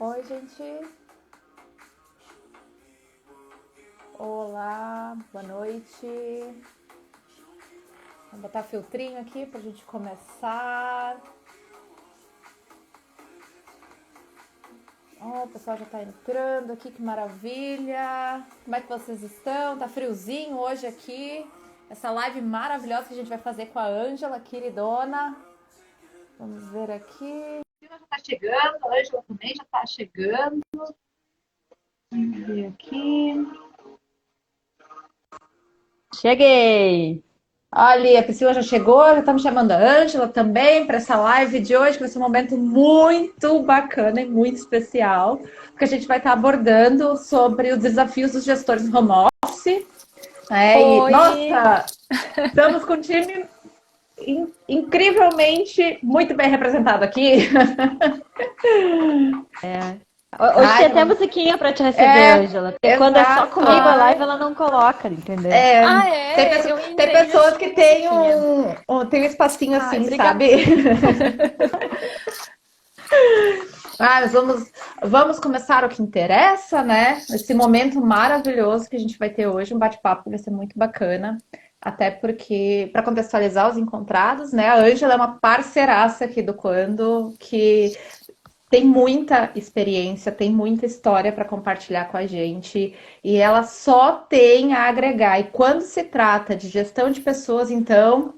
Oi, gente. Olá, boa noite. Vou botar filtrinho aqui pra gente começar. O pessoal já tá entrando aqui, que maravilha. Como é que vocês estão? Tá friozinho hoje aqui. Essa live maravilhosa que a gente vai fazer com a Ângela, queridona. Vamos ver aqui. A Ângela já tá chegando, a Ângela também já tá chegando. Vamos ver aqui. Cheguei! Olha, a Priscila já chegou, já está me chamando a Ângela também para essa live de hoje, que vai ser um momento muito bacana e muito especial, porque a gente vai estar abordando sobre os desafios dos gestores no home office. Oi! Nossa, estamos com um time incrivelmente muito bem representado aqui. Hoje tem até musiquinha pra te receber, Ângela. Porque quando é só Exato. comigo a live, ela não coloca, entendeu? Tem pessoas que têm tem um espacinho assim, obrigada. sabe? Mas vamos começar o que interessa, né? Esse momento maravilhoso que a gente vai ter hoje, um bate-papo que vai ser muito bacana. Até porque, para contextualizar os encontrados, né? A Ângela é uma parceiraça aqui do Quando, que tem muita experiência, tem muita história para compartilhar com a gente. E ela só tem a agregar. E quando se trata de gestão de pessoas, então,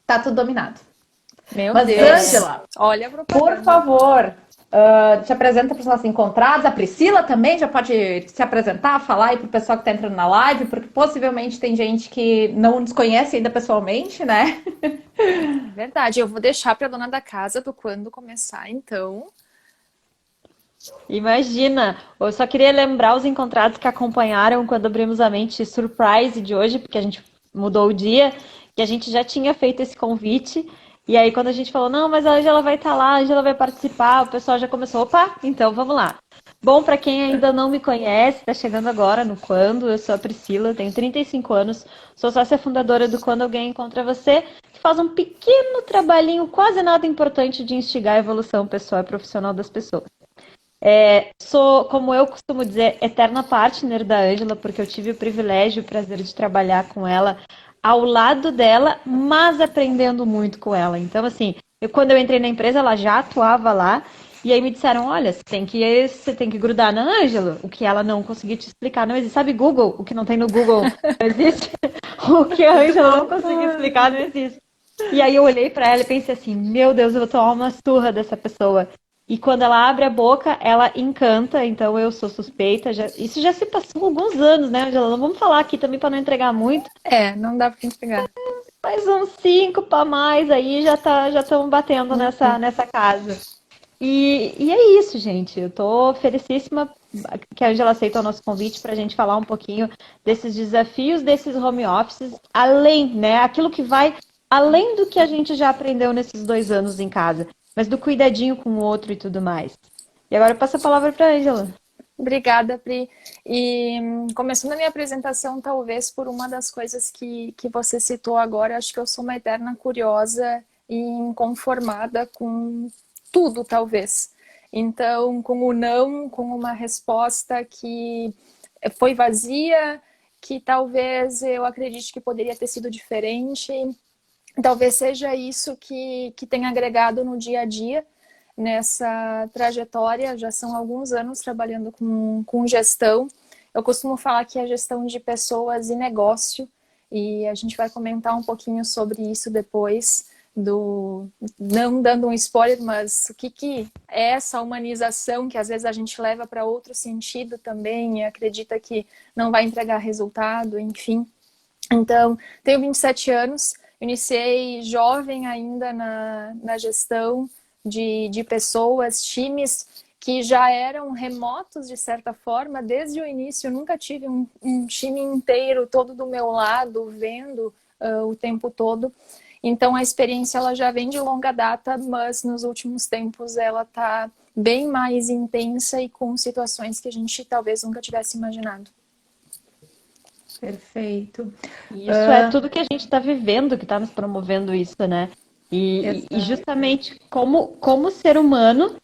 tá tudo dominado. Meu Mas, Deus! Ângela, Olha a por propaganda. favor, te apresenta para os nossos encontrados. A Priscila também já pode se apresentar, falar aí para o pessoal que está entrando na live, porque possivelmente tem gente que não nos conhece ainda pessoalmente, né? Verdade, eu vou deixar para a dona da casa do quando começar, então. Imagina! Eu só queria lembrar os encontrados que acompanharam quando abrimos a mente surprise de hoje, porque a gente mudou o dia, que a gente já tinha feito esse convite. E aí, quando a gente falou, não, mas a Ângela vai estar lá, a Ângela vai participar, o pessoal já começou, opa, então vamos lá. Bom, para quem ainda não me conhece, está chegando agora no Quando, eu sou a Priscila, tenho 35 anos, sou sócia fundadora do Quando Alguém Encontra Você, que faz um pequeno trabalhinho, quase nada importante, de instigar a evolução pessoal e profissional das pessoas. Sou, como eu costumo dizer, eterna partner da Ângela, porque eu tive o privilégio e o prazer de trabalhar com ela ao lado dela, mas aprendendo muito com ela. Então, assim, quando eu entrei na empresa, ela já atuava lá, e aí me disseram, olha, você tem que grudar na Ângela, o que ela não conseguiu te explicar não existe. Sabe Google? O que não tem no Google não existe? O que a Ângela não conseguiu explicar não existe. E aí eu olhei pra ela e pensei assim, meu Deus, eu vou tomar uma surra dessa pessoa. E quando ela abre a boca, ela encanta, então eu sou suspeita. Isso já se passou alguns anos, né, Angela? Não vamos falar aqui também para não entregar muito. Não dá para entregar. Mas uns 5 para mais aí já estamos batendo nessa casa. E é isso, gente. Eu tô felicíssima que a Angela aceitou o nosso convite para a gente falar um pouquinho desses desafios, desses home offices, além, né? Aquilo que vai além do que a gente já aprendeu nesses 2 anos em casa, mas do cuidadinho com o outro e tudo mais. E agora eu passo a palavra para a Angela. Obrigada, Pri. E começando a minha apresentação, talvez por uma das coisas que você citou agora, acho que eu sou uma eterna curiosa e inconformada com tudo, talvez. Então, com o não, com uma resposta que foi vazia, que talvez eu acredite que poderia ter sido diferente. Talvez seja isso que tem agregado no dia a dia nessa trajetória. Já são alguns anos trabalhando com gestão. Eu costumo falar que é gestão de pessoas e negócio, e a gente vai comentar um pouquinho sobre isso depois, não dando um spoiler, mas o que é essa humanização que às vezes a gente leva para outro sentido também e acredita que não vai entregar resultado, enfim. Então, tenho 27 anos, iniciei jovem ainda na gestão de pessoas, times que já eram remotos de certa forma, desde o início. Eu nunca tive um time inteiro todo do meu lado, vendo o tempo todo. Então, a experiência ela já vem de longa data, mas nos últimos tempos ela está bem mais intensa e com situações que a gente talvez nunca tivesse imaginado. Perfeito. E isso é tudo que a gente está vivendo, que está nos promovendo isso, né? E justamente como ser humano,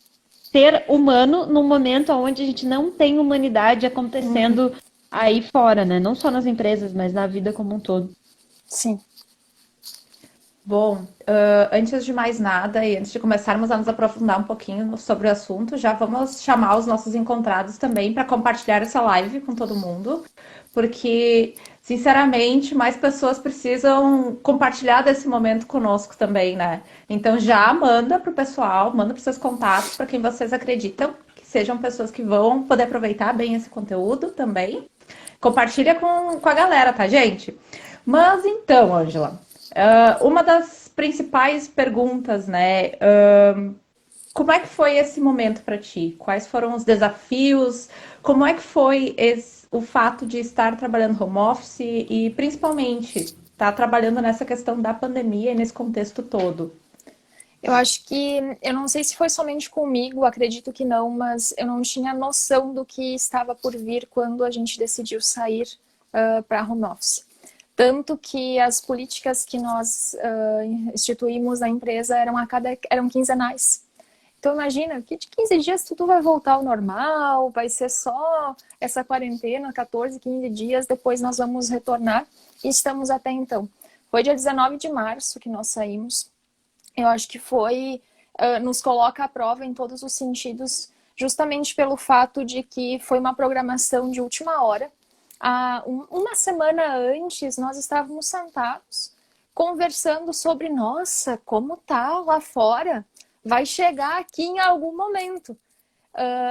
ser humano num momento onde a gente não tem humanidade acontecendo aí fora, né? Não só nas empresas, mas na vida como um todo. Sim. Bom, antes de mais nada e antes de começarmos a nos aprofundar um pouquinho sobre o assunto, já vamos chamar os nossos encontrados também para compartilhar essa live com todo mundo, porque, sinceramente, mais pessoas precisam compartilhar desse momento conosco também, né? Então já manda para o pessoal, manda para os seus contatos, para quem vocês acreditam que sejam pessoas que vão poder aproveitar bem esse conteúdo também. Compartilha com a galera, tá, gente? Mas então, Ângela, uma das principais perguntas, né? Como é que foi esse momento para ti? Quais foram os desafios? Como é que foi o fato de estar trabalhando home office e principalmente estar trabalhando nessa questão da pandemia e nesse contexto todo? Eu acho que, eu não sei se foi somente comigo, acredito que não, mas eu não tinha noção do que estava por vir quando a gente decidiu sair para home office. Tanto que as políticas que nós instituímos na empresa eram quinzenais. Então imagina que de 15 dias tudo vai voltar ao normal, vai ser só essa quarentena, 14, 15 dias, depois nós vamos retornar e estamos até então. Foi dia 19 de março que nós saímos. Eu acho que nos coloca à prova em todos os sentidos, justamente pelo fato de que foi uma programação de última hora. Uma semana antes, nós estávamos sentados, conversando sobre, nossa, como tá lá fora? Vai chegar aqui em algum momento.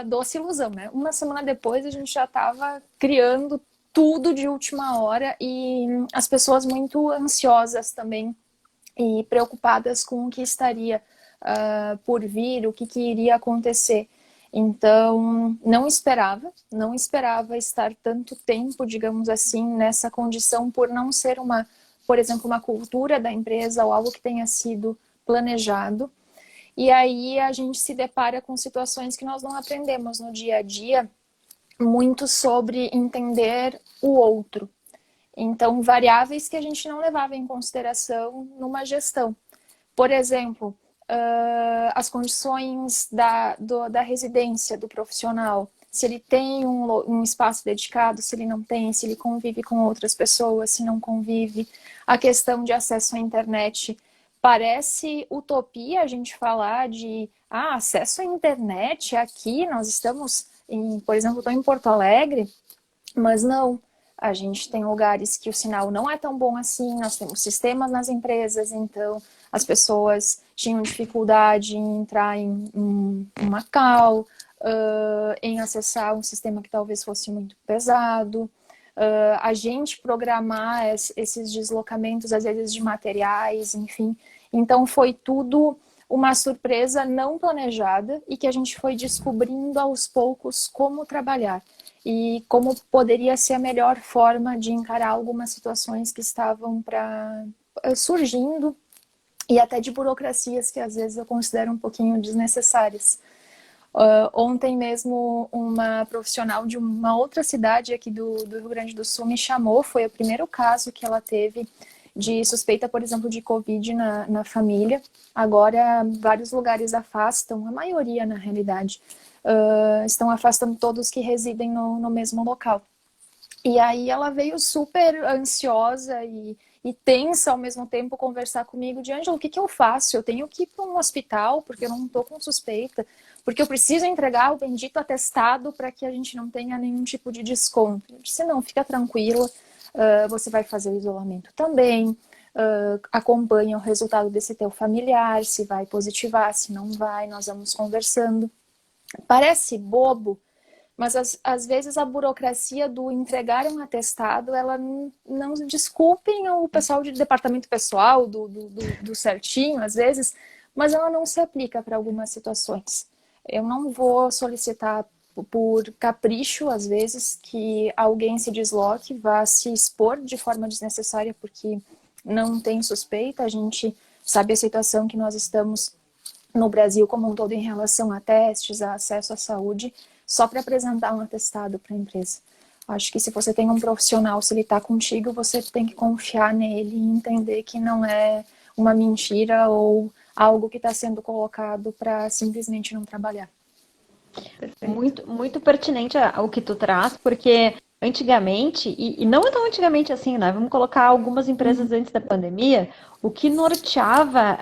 Doce ilusão, né? Uma semana depois, a gente já estava criando tudo de última hora e as pessoas muito ansiosas também e preocupadas com o que estaria por vir, o que iria acontecer. Então, não esperava estar tanto tempo, digamos assim, nessa condição por não ser por exemplo, uma cultura da empresa ou algo que tenha sido planejado. E aí a gente se depara com situações que nós não aprendemos no dia a dia, muito sobre entender o outro. Então, variáveis que a gente não levava em consideração numa gestão. Por exemplo, as condições da residência do profissional, se ele tem um espaço dedicado, se ele não tem, se ele convive com outras pessoas, se não convive. A questão de acesso à internet. Parece utopia a gente falar de acesso à internet aqui, nós estamos, por exemplo, estou em Porto Alegre, mas não. A gente tem lugares que o sinal não é tão bom assim, nós temos sistemas nas empresas, então as pessoas tinham dificuldade em entrar em uma call, em acessar um sistema que talvez fosse muito pesado, a gente programar esses deslocamentos, às vezes de materiais, enfim. Então foi tudo uma surpresa não planejada e que a gente foi descobrindo aos poucos como trabalhar. E como poderia ser a melhor forma de encarar algumas situações que estavam surgindo e até de burocracias que às vezes eu considero um pouquinho desnecessárias. Ontem mesmo uma profissional de uma outra cidade aqui do Rio Grande do Sul me chamou, foi o primeiro caso que ela teve de suspeita, por exemplo, de Covid na família. Agora vários lugares afastam, a maioria na realidade, estão afastando todos que residem no mesmo local. E aí ela veio super ansiosa e tensa ao mesmo tempo conversar comigo de Ângela, o que eu faço? Eu tenho que ir para um hospital porque eu não estou com suspeita, porque eu preciso entregar o bendito atestado para que a gente não tenha nenhum tipo de desconto. Eu disse, não, fica tranquila, você vai fazer o isolamento também, acompanha o resultado desse teu familiar, se vai positivar, se não vai, nós vamos conversando. Parece bobo, mas às vezes a burocracia do entregar um atestado, ela não desculpem o pessoal de departamento pessoal, do certinho, às vezes, mas ela não se aplica para algumas situações. Eu não vou solicitar por capricho, às vezes, que alguém se desloque, vá se expor de forma desnecessária, porque não tem suspeita, a gente sabe a situação que nós estamos no Brasil como um todo em relação a testes, a acesso à saúde, só para apresentar um atestado para a empresa. Acho que se você tem um profissional, se ele está contigo, você tem que confiar nele e entender que não é uma mentira ou algo que está sendo colocado para simplesmente não trabalhar. Perfeito. Muito, muito pertinente ao que tu traz, porque antigamente, e não é tão antigamente assim, né? Vamos colocar algumas empresas antes da pandemia, o que norteava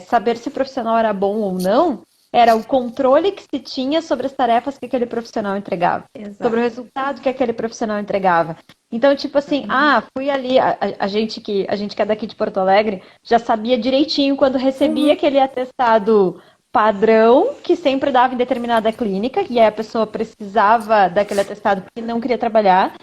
saber se o profissional era bom ou não, era o controle que se tinha sobre as tarefas que aquele profissional entregava, sobre o Exato. resultado que aquele profissional entregava. Então, tipo assim, fui ali, a gente que é daqui de Porto Alegre, já sabia direitinho quando recebia aquele atestado padrão que sempre dava em determinada clínica, e aí a pessoa precisava daquele atestado porque não queria trabalhar,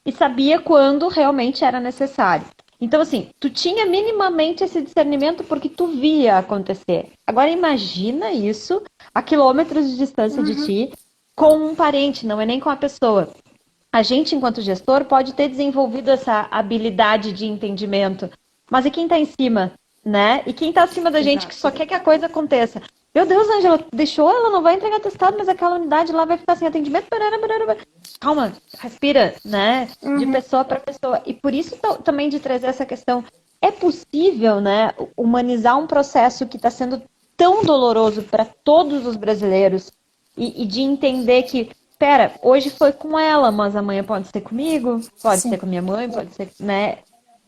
e sabia quando realmente era necessário. Então, assim, tu tinha minimamente esse discernimento porque tu via acontecer. Agora imagina isso a quilômetros de distância de ti, com um parente, não é nem com a pessoa. A gente, enquanto gestor, pode ter desenvolvido essa habilidade de entendimento, mas e quem está em cima, né? E quem está acima da gente que Exato. só quer que a coisa aconteça? Meu Deus, Ângela, deixou, ela não vai entregar testado, mas aquela unidade lá vai ficar sem atendimento. Calma, respira, né? De pessoa para pessoa. E por isso também de trazer essa questão. É possível, né, humanizar um processo que está sendo tão doloroso para todos os brasileiros e de entender que pera, hoje foi com ela, mas amanhã pode ser comigo, pode ser Sim. com minha mãe, pode ser, né?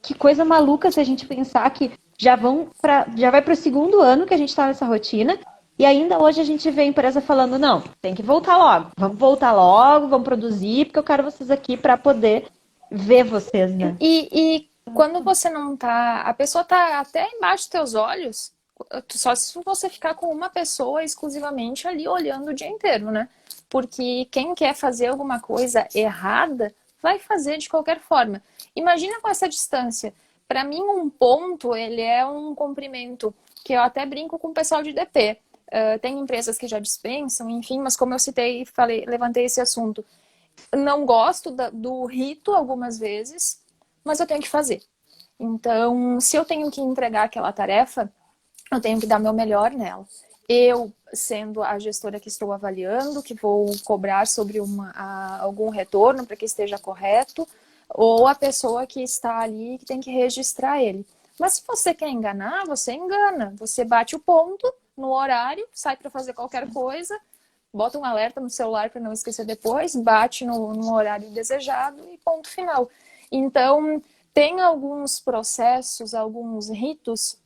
Que coisa maluca se a gente pensar que já vai para o segundo ano que a gente está nessa rotina e ainda hoje a gente vê a empresa falando, não, tem que voltar logo, vamos voltar logo, vamos produzir, porque eu quero vocês aqui para poder ver vocês, né? E quando você não tá, a pessoa tá até embaixo dos teus olhos, só se você ficar com uma pessoa exclusivamente ali olhando o dia inteiro, né? Porque quem quer fazer alguma coisa errada vai fazer de qualquer forma. Imagina com essa distância. Para mim, um ponto, ele é um comprimento, que eu até brinco com o pessoal de DP. Tem empresas que já dispensam, enfim, mas como eu citei, falei, levantei esse assunto. Não gosto do rito algumas vezes, mas eu tenho que fazer. Então, se eu tenho que entregar aquela tarefa, eu tenho que dar meu melhor nela. Eu, sendo a gestora que estou avaliando, que vou cobrar sobre algum retorno para que esteja correto, ou a pessoa que está ali que tem que registrar ele. Mas se você quer enganar, você engana. Você bate o ponto no horário, sai para fazer qualquer coisa, bota um alerta no celular para não esquecer depois, bate no horário desejado e ponto final. Então, tem alguns processos, alguns ritos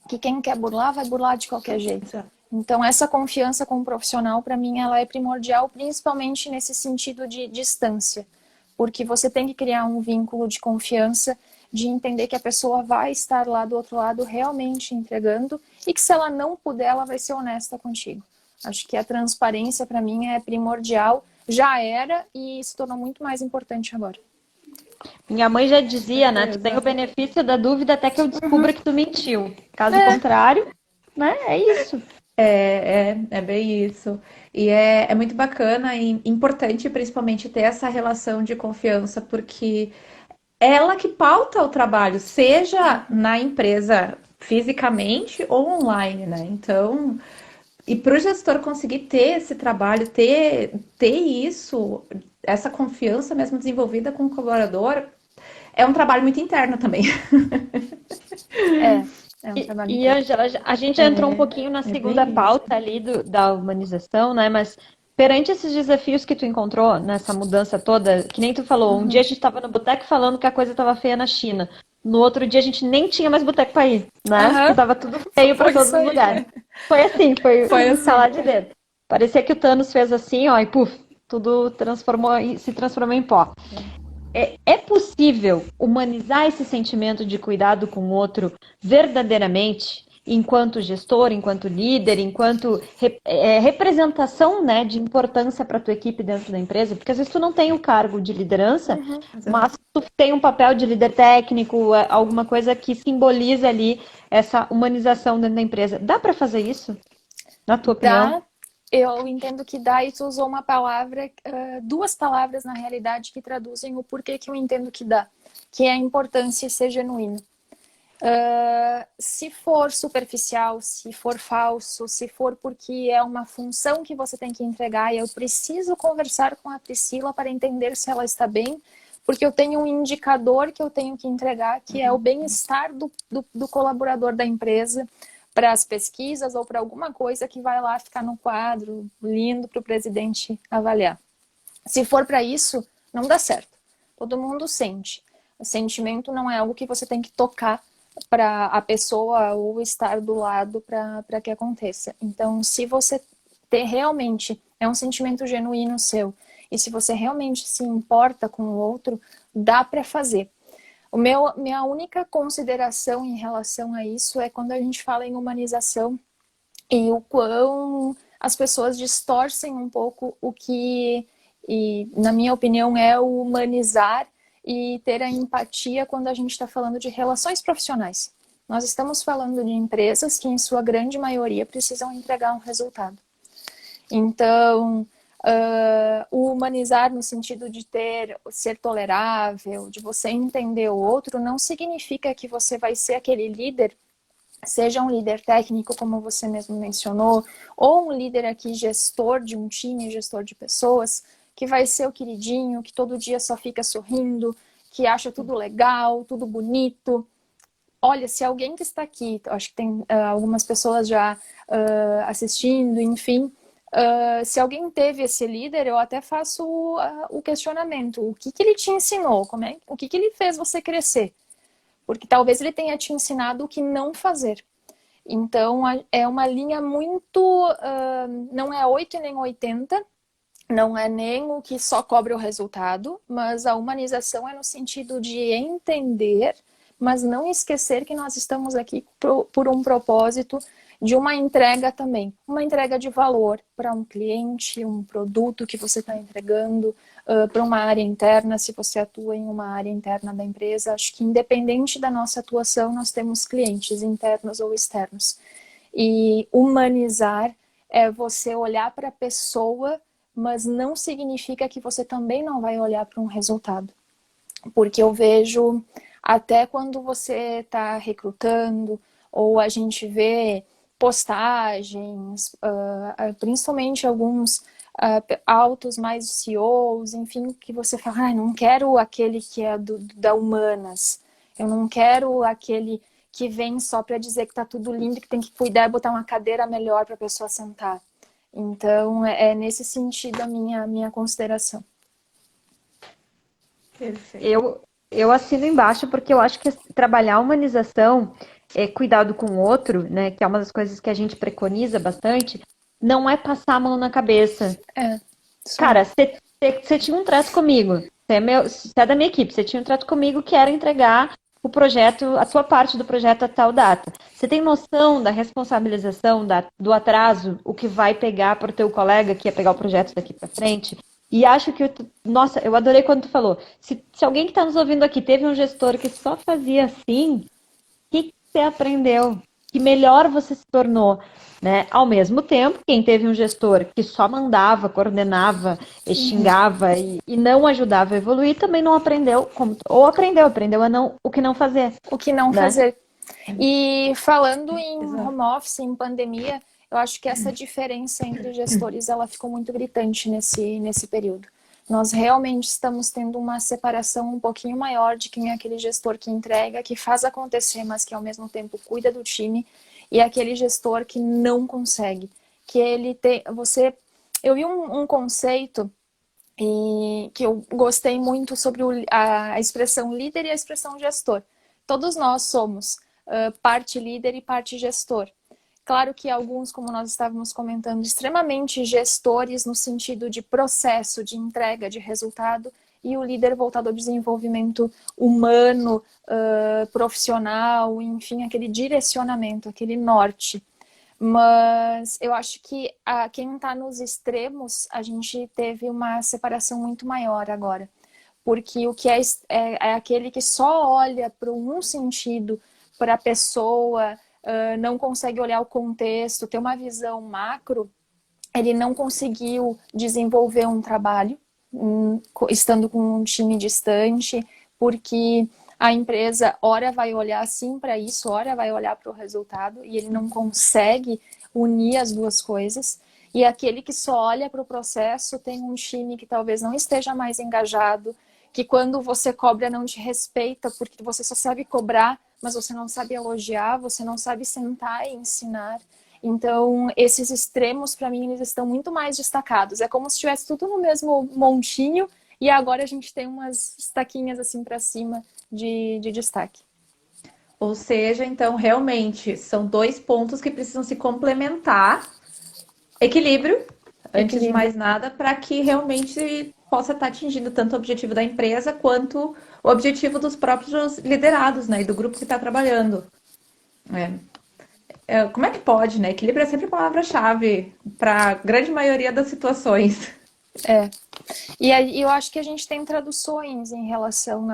que quem quer burlar, vai burlar de qualquer jeito. Então, essa confiança com o profissional, para mim, ela é primordial, principalmente nesse sentido de distância. Porque você tem que criar um vínculo de confiança, de entender que a pessoa vai estar lá do outro lado realmente entregando e que se ela não puder, ela vai ser honesta contigo. Acho que a transparência, para mim, é primordial. Já era e se tornou muito mais importante agora. Minha mãe já dizia, né? Tu tem o benefício da dúvida até que eu descubra que tu mentiu. Caso contrário, né? É isso. É bem isso. E é muito bacana e importante, principalmente, ter essa relação de confiança, porque é ela que pauta o trabalho, seja na empresa fisicamente ou online, né? Então, e para o gestor conseguir ter esse trabalho, ter isso, essa confiança mesmo desenvolvida com o colaborador, é um trabalho muito interno também. É um trabalho E, interno. Ângela, a gente já entrou um pouquinho na segunda bem isso. pauta ali da humanização, né? Mas perante esses desafios que tu encontrou nessa mudança toda, que nem tu falou, um dia a gente estava no boteco falando que a coisa estava feia na China. No outro dia a gente nem tinha mais boteco para ir, né? Porque tava tudo feio para todos os lugares. Foi assim, foi assim. salar de dedo. Parecia que o Thanos fez assim, ó, e puf, tudo se transformou em pó. É possível humanizar esse sentimento de cuidado com o outro verdadeiramente, enquanto gestor, enquanto líder, enquanto representação, né, de importância para a tua equipe dentro da empresa? Porque às vezes tu não tem o cargo de liderança, mas tu tem um papel de líder técnico, alguma coisa que simboliza ali essa humanização dentro da empresa. Dá para fazer isso? Na tua opinião? Dá, eu entendo que dá, e tu usou uma palavra, duas palavras na realidade que traduzem o porquê que eu entendo que dá, que é a importância de ser genuíno. Se for superficial, se for falso, se for porque é uma função que você tem que entregar e eu preciso conversar com a Priscila para entender se ela está bem, porque eu tenho um indicador que eu tenho que entregar, que é o bem-estar do colaborador da empresa, para as pesquisas ou para alguma coisa que vai lá ficar no quadro, lindo para o presidente avaliar. Se for para isso, não dá certo. Todo mundo sente. O sentimento não é algo que você tem que tocar para a pessoa ou estar do lado para que aconteça. Então, se você ter realmente, é um sentimento genuíno seu, e se você realmente se importa com o outro, dá para fazer. Minha única consideração em relação a isso é quando a gente fala em humanização e o quão as pessoas distorcem um pouco o que, e, na minha opinião, é o humanizar e ter a empatia quando a gente está falando de relações profissionais. Nós estamos falando de empresas que, em sua grande maioria, precisam entregar um resultado. Então, o humanizar no sentido de ser tolerável, de você entender o outro, não significa que você vai ser aquele líder, seja um líder técnico, como você mesmo mencionou, ou um líder aqui, gestor de um time, gestor de pessoas, que vai ser o queridinho, que todo dia só fica sorrindo, que acha tudo legal, tudo bonito. Olha, se alguém que está aqui, acho que tem algumas pessoas já assistindo, enfim, se alguém teve esse líder, eu até faço o questionamento. O que ele te ensinou? O que ele fez você crescer? Porque talvez ele tenha te ensinado o que não fazer. Então, é uma linha muito... não é 8 e nem 80, não é nem o que só cobra o resultado, mas a humanização é no sentido de entender, mas não esquecer que nós estamos aqui por um propósito de uma entrega também. Uma entrega de valor para um cliente, um produto que você está entregando, para uma área interna, se você atua em uma área interna da empresa. Acho que independente da nossa atuação, nós temos clientes internos ou externos. E humanizar é você olhar para a pessoa, mas não significa que você também não vai olhar para um resultado. Porque eu vejo, até quando você está recrutando, ou a gente vê postagens, principalmente alguns altos mais CEOs, enfim, que você fala, não quero aquele que é da Humanas, eu não quero aquele que vem só para dizer que está tudo lindo, que tem que cuidar e botar uma cadeira melhor para a pessoa sentar. Então, é nesse sentido a minha consideração. Perfeito. Eu assino embaixo porque eu acho que trabalhar a humanização, cuidado com o outro, né, que é uma das coisas que a gente preconiza bastante, não é passar a mão na cabeça. Cara, você tinha um trato comigo, você é da minha equipe, você tinha um trato comigo que era entregar o projeto, a sua parte do projeto a tal data. Você tem noção da responsabilização, do atraso, o que vai pegar para o teu colega que ia pegar o projeto daqui para frente? E acho que, nossa, eu adorei quando tu falou, se alguém que está nos ouvindo aqui teve um gestor que só fazia assim, o que você aprendeu? Que melhor você se tornou? Né? Ao mesmo tempo, quem teve um gestor que só mandava, coordenava, xingava e não ajudava a evoluir, também não aprendeu, ou aprendeu a não, o que não fazer. O que não fazer. E falando em home office, em pandemia, eu acho que essa diferença entre gestores, ela ficou muito gritante nesse período. Nós realmente estamos tendo uma separação um pouquinho maior de quem é aquele gestor que entrega, que faz acontecer, mas que ao mesmo tempo cuida do time, e aquele gestor que não consegue. Que ele tem... Eu vi um conceito e que eu gostei muito sobre a expressão líder e a expressão gestor. Todos nós somos parte líder e parte gestor. Claro que alguns, como nós estávamos comentando, extremamente gestores no sentido de processo, de entrega, de resultado, e o líder voltado ao desenvolvimento humano, profissional, enfim, aquele direcionamento, aquele norte. Mas eu acho que quem está nos extremos, a gente teve uma separação muito maior agora. Porque o que é aquele que só olha para um sentido, para a pessoa, não consegue olhar o contexto, ter uma visão macro, ele não conseguiu desenvolver um trabalho, estando com um time distante, porque a empresa, ora vai olhar sim para isso, ora vai olhar para o resultado, e ele não consegue unir as duas coisas. E aquele que só olha para o processo tem um time que talvez não esteja mais engajado, que quando você cobra não te respeita, porque você só sabe cobrar mas você não sabe elogiar, você não sabe sentar e ensinar. Então, esses extremos, para mim, eles estão muito mais destacados. É como se estivesse tudo no mesmo montinho e agora a gente tem umas estaquinhas assim para cima de destaque. Ou seja, então, realmente, são dois pontos que precisam se complementar. Equilíbrio, antes de Equilíbrio. mais nada, para que realmente possa estar atingindo tanto o objetivo da empresa quanto o objetivo dos próprios liderados, né? E do grupo que está trabalhando. Como é que pode, né? Equilíbrio é sempre a palavra-chave para a grande maioria das situações. É. E aí, eu acho que a gente tem traduções em relação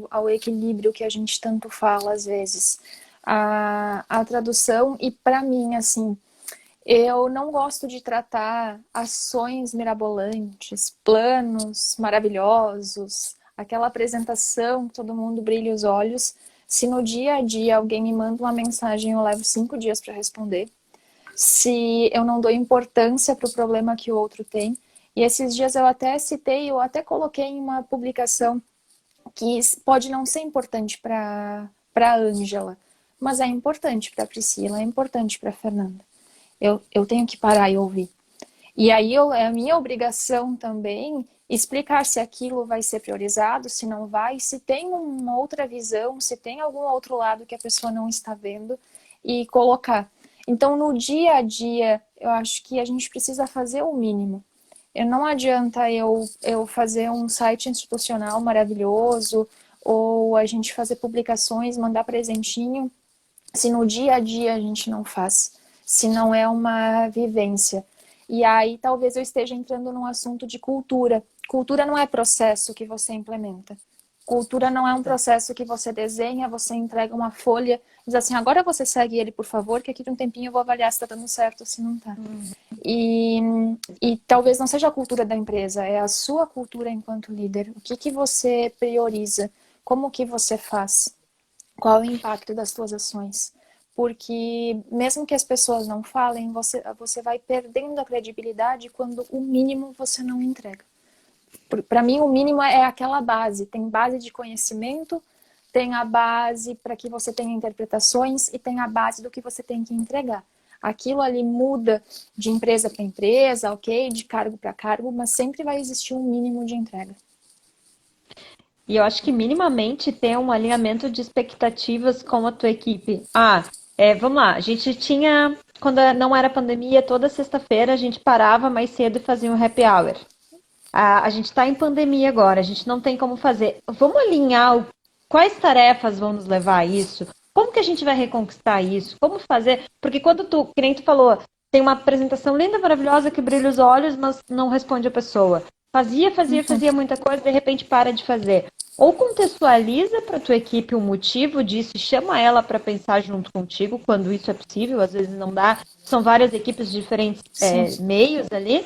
ao equilíbrio que a gente tanto fala às vezes. A tradução, e para mim, assim, eu não gosto de tratar ações mirabolantes, planos maravilhosos, aquela apresentação que todo mundo brilha os olhos. Se no dia a dia alguém me manda uma mensagem, eu levo 5 dias para responder. Se eu não dou importância para o problema que o outro tem. E esses dias eu até citei, eu até coloquei em uma publicação que pode não ser importante para a Ângela, mas é importante para a Priscila, é importante para a Fernanda. Eu tenho que parar e ouvir. E aí é a minha obrigação também explicar se aquilo vai ser priorizado, se não vai, se tem uma outra visão, se tem algum outro lado que a pessoa não está vendo e colocar. Então, no dia a dia, eu acho que a gente precisa fazer o mínimo. Não adianta eu fazer um site institucional maravilhoso ou a gente fazer publicações, mandar presentinho, se no dia a dia a gente não faz, se não é uma vivência. E aí talvez eu esteja entrando num assunto de cultura. Cultura não é processo que você implementa. Cultura não é um processo que você desenha, você entrega uma folha, diz assim, agora você segue ele, por favor, que aqui de um tempinho eu vou avaliar se está dando certo ou se não está. E, e talvez não seja a cultura da empresa, é a sua cultura enquanto líder. O que você prioriza? Como que você faz? Qual é o impacto das suas ações? Porque mesmo que as pessoas não falem, você vai perdendo a credibilidade quando o mínimo você não entrega. Para mim, o mínimo é aquela base. Tem base de conhecimento, tem a base para que você tenha interpretações e tem a base do que você tem que entregar. Aquilo ali muda de empresa para empresa, ok? De cargo para cargo, mas sempre vai existir um mínimo de entrega. E eu acho que minimamente ter um alinhamento de expectativas com a tua equipe. Vamos lá, a gente tinha, quando não era pandemia, toda sexta-feira a gente parava mais cedo e fazia um happy hour. A gente está em pandemia agora, a gente não tem como fazer. Vamos alinhar quais tarefas vão nos levar a isso? Como que a gente vai reconquistar isso? Como fazer? Porque quando que nem tu falou, tem uma apresentação linda, maravilhosa, que brilha os olhos, mas não responde a pessoa. Fazia muita coisa, de repente para de fazer. Ou contextualiza para a tua equipe o motivo disso e chama ela para pensar junto contigo, quando isso é possível, às vezes não dá. São várias equipes de diferentes meios ali.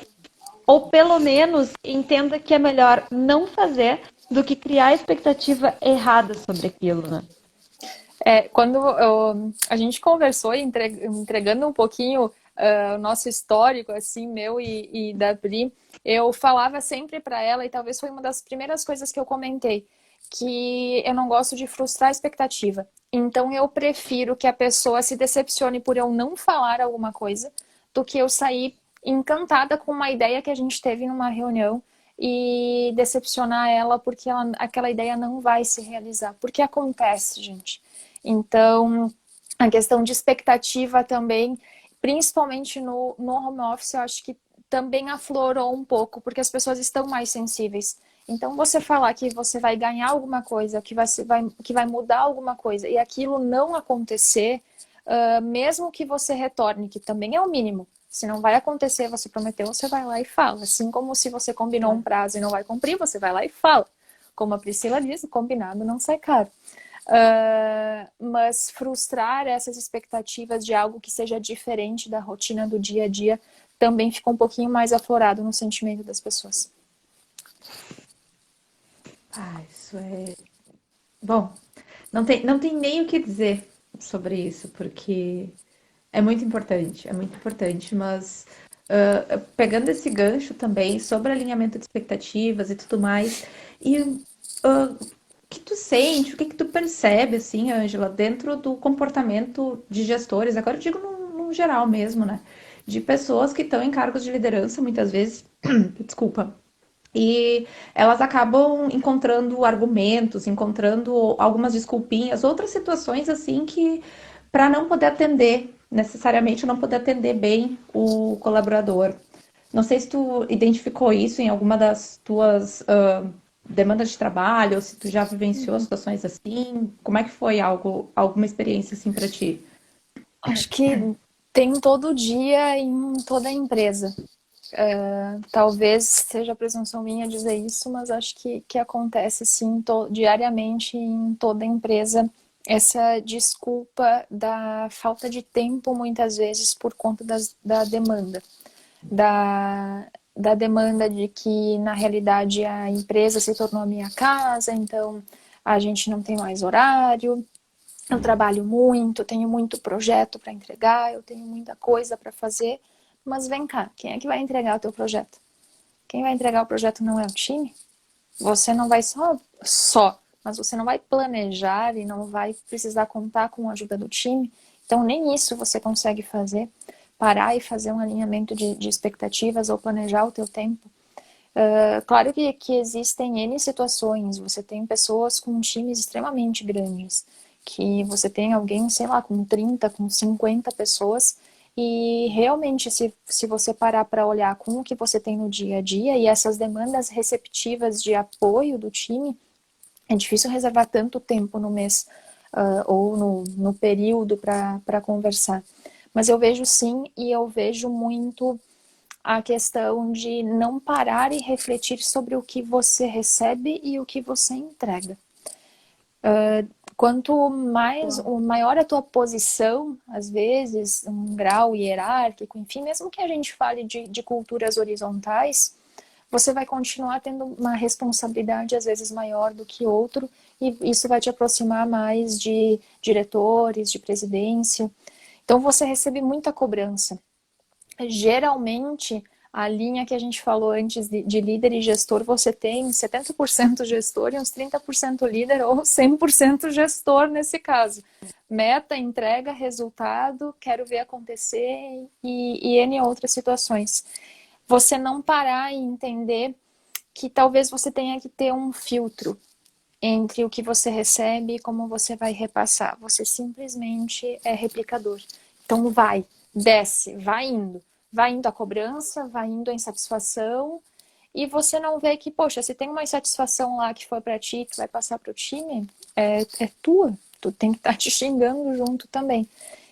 Ou pelo menos entenda que é melhor não fazer do que criar expectativa errada sobre aquilo, né? Quando a gente conversou, entregando um pouquinho o nosso histórico, assim, meu e da Pri, eu falava sempre para ela, e talvez foi uma das primeiras coisas que eu comentei, que eu não gosto de frustrar a expectativa. Então, eu prefiro que a pessoa se decepcione por eu não falar alguma coisa, do que eu sair encantada com uma ideia que a gente teve numa reunião e decepcionar ela porque aquela ideia não vai se realizar. Porque acontece, gente. Então, a questão de expectativa também, principalmente no home office, eu acho que também aflorou um pouco, porque as pessoas estão mais sensíveis. Então, você falar que você vai ganhar alguma coisa, que vai mudar alguma coisa, e aquilo não acontecer, mesmo que você retorne, que também é o mínimo. Se não vai acontecer, você prometeu, você vai lá e fala. Assim como se você combinou um prazo e não vai cumprir, você vai lá e fala. Como a Priscila disse, combinado não sai caro. Mas frustrar essas expectativas de algo que seja diferente da rotina do dia a dia também fica um pouquinho mais aflorado no sentimento das pessoas. Isso é... Bom, não tem nem o que dizer sobre isso, porque é muito importante, mas pegando esse gancho também sobre alinhamento de expectativas e tudo mais, e que tu sente, o que que tu percebe, assim, Ângela, dentro do comportamento de gestores, agora eu digo no geral mesmo, né? De pessoas que estão em cargos de liderança, muitas vezes, desculpa, e elas acabam encontrando argumentos, encontrando algumas desculpinhas, outras situações assim que para não poder atender, necessariamente não poder atender bem o colaborador. Não sei se tu identificou isso em alguma das tuas demandas de trabalho, ou se tu já vivenciou situações assim. Como é que foi alguma experiência assim para ti? Acho que tem todo dia em toda a empresa. Talvez seja presunção minha dizer isso, mas acho que acontece sim diariamente em toda empresa essa desculpa da falta de tempo, muitas vezes, por conta da demanda. Da demanda de que, na realidade, a empresa se tornou a minha casa, então a gente não tem mais horário, eu trabalho muito, tenho muito projeto para entregar, eu tenho muita coisa para fazer, mas vem cá, quem é que vai entregar o teu projeto? Quem vai entregar o projeto não é o time? Você não vai mas você não vai planejar e não vai precisar contar com a ajuda do time. Então, nem isso você consegue fazer, parar e fazer um alinhamento de expectativas ou planejar o teu tempo. Claro que existem N situações, você tem pessoas com times extremamente grandes, que você tem alguém, sei lá, com 30, com 50 pessoas, e realmente se você parar para olhar com o que você tem no dia a dia e essas demandas receptivas de apoio do time, é difícil reservar tanto tempo no mês ou no período para conversar. Mas eu vejo sim, e eu vejo muito a questão de não parar e refletir sobre o que você recebe e o que você entrega. Quanto mais, o maior a tua posição, às vezes, um grau hierárquico, enfim, mesmo que a gente fale de culturas horizontais, você vai continuar tendo uma responsabilidade, às vezes, maior do que outro, e isso vai te aproximar mais de diretores, de presidência. Então, você recebe muita cobrança. Geralmente, a linha que a gente falou antes de líder e gestor, você tem 70% gestor e uns 30% líder ou 100% gestor nesse caso. Meta, entrega, resultado, quero ver acontecer e N outras situações. Você não parar e entender que talvez você tenha que ter um filtro entre o que você recebe e como você vai repassar. Você simplesmente é replicador. Então desce, vai indo a cobrança, vai indo a insatisfação, e você não vê que, poxa, se tem uma insatisfação lá que foi para ti, que vai passar para o time, é tua, tu tem que estar te xingando junto também.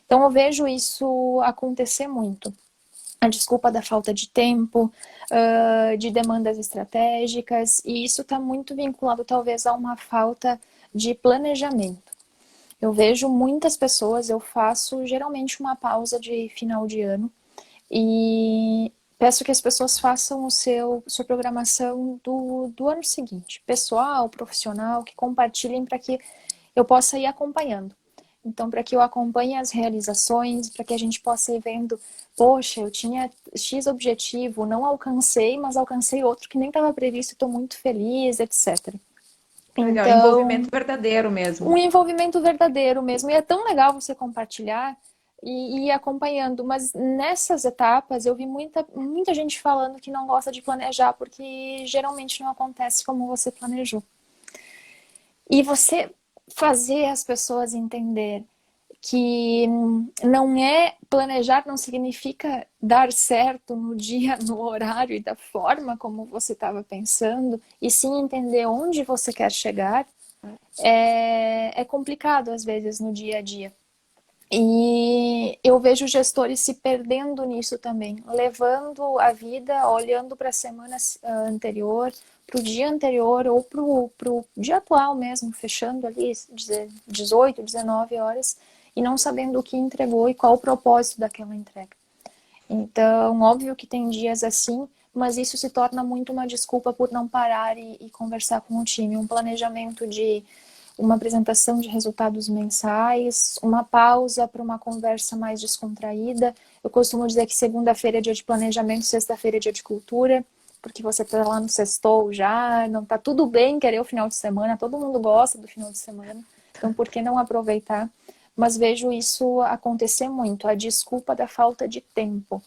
Então eu vejo isso acontecer muito. A desculpa da falta de tempo, de demandas estratégicas, e isso está muito vinculado talvez a uma falta de planejamento. Eu vejo muitas pessoas, eu faço geralmente uma pausa de final de ano e peço que as pessoas façam sua programação do ano seguinte, pessoal, profissional, que compartilhem para que eu possa ir acompanhando. Então, para que eu acompanhe as realizações, para que a gente possa ir vendo, poxa, eu tinha X objetivo, não alcancei, mas alcancei outro que nem estava previsto, estou muito feliz, etc. Legal, Então, envolvimento verdadeiro um mesmo. envolvimento verdadeiro mesmo. E é tão legal você compartilhar e ir acompanhando. Mas nessas etapas eu vi muita gente falando que não gosta de planejar, porque geralmente não acontece como você planejou. E você fazer as pessoas entender que não é planejar, não significa dar certo no dia, no horário e da forma como você estava pensando, e sim entender onde você quer chegar, é complicado às vezes no dia a dia. E eu vejo gestores se perdendo nisso também, levando a vida, olhando para a semana anterior, para o dia anterior ou para o dia atual mesmo, fechando ali 18, 19 horas e não sabendo o que entregou e qual o propósito daquela entrega. Então, óbvio que tem dias assim, mas isso se torna muito uma desculpa por não parar e conversar com o time. Um planejamento de uma apresentação de resultados mensais, uma pausa para uma conversa mais descontraída. Eu costumo dizer que segunda-feira é dia de planejamento, sexta-feira é dia de cultura. porque você tá lá no sextou já, não tá tudo bem querer o final de semana, todo mundo gosta do final de semana, então por que não aproveitar? Mas vejo isso acontecer muito, a desculpa da falta de tempo.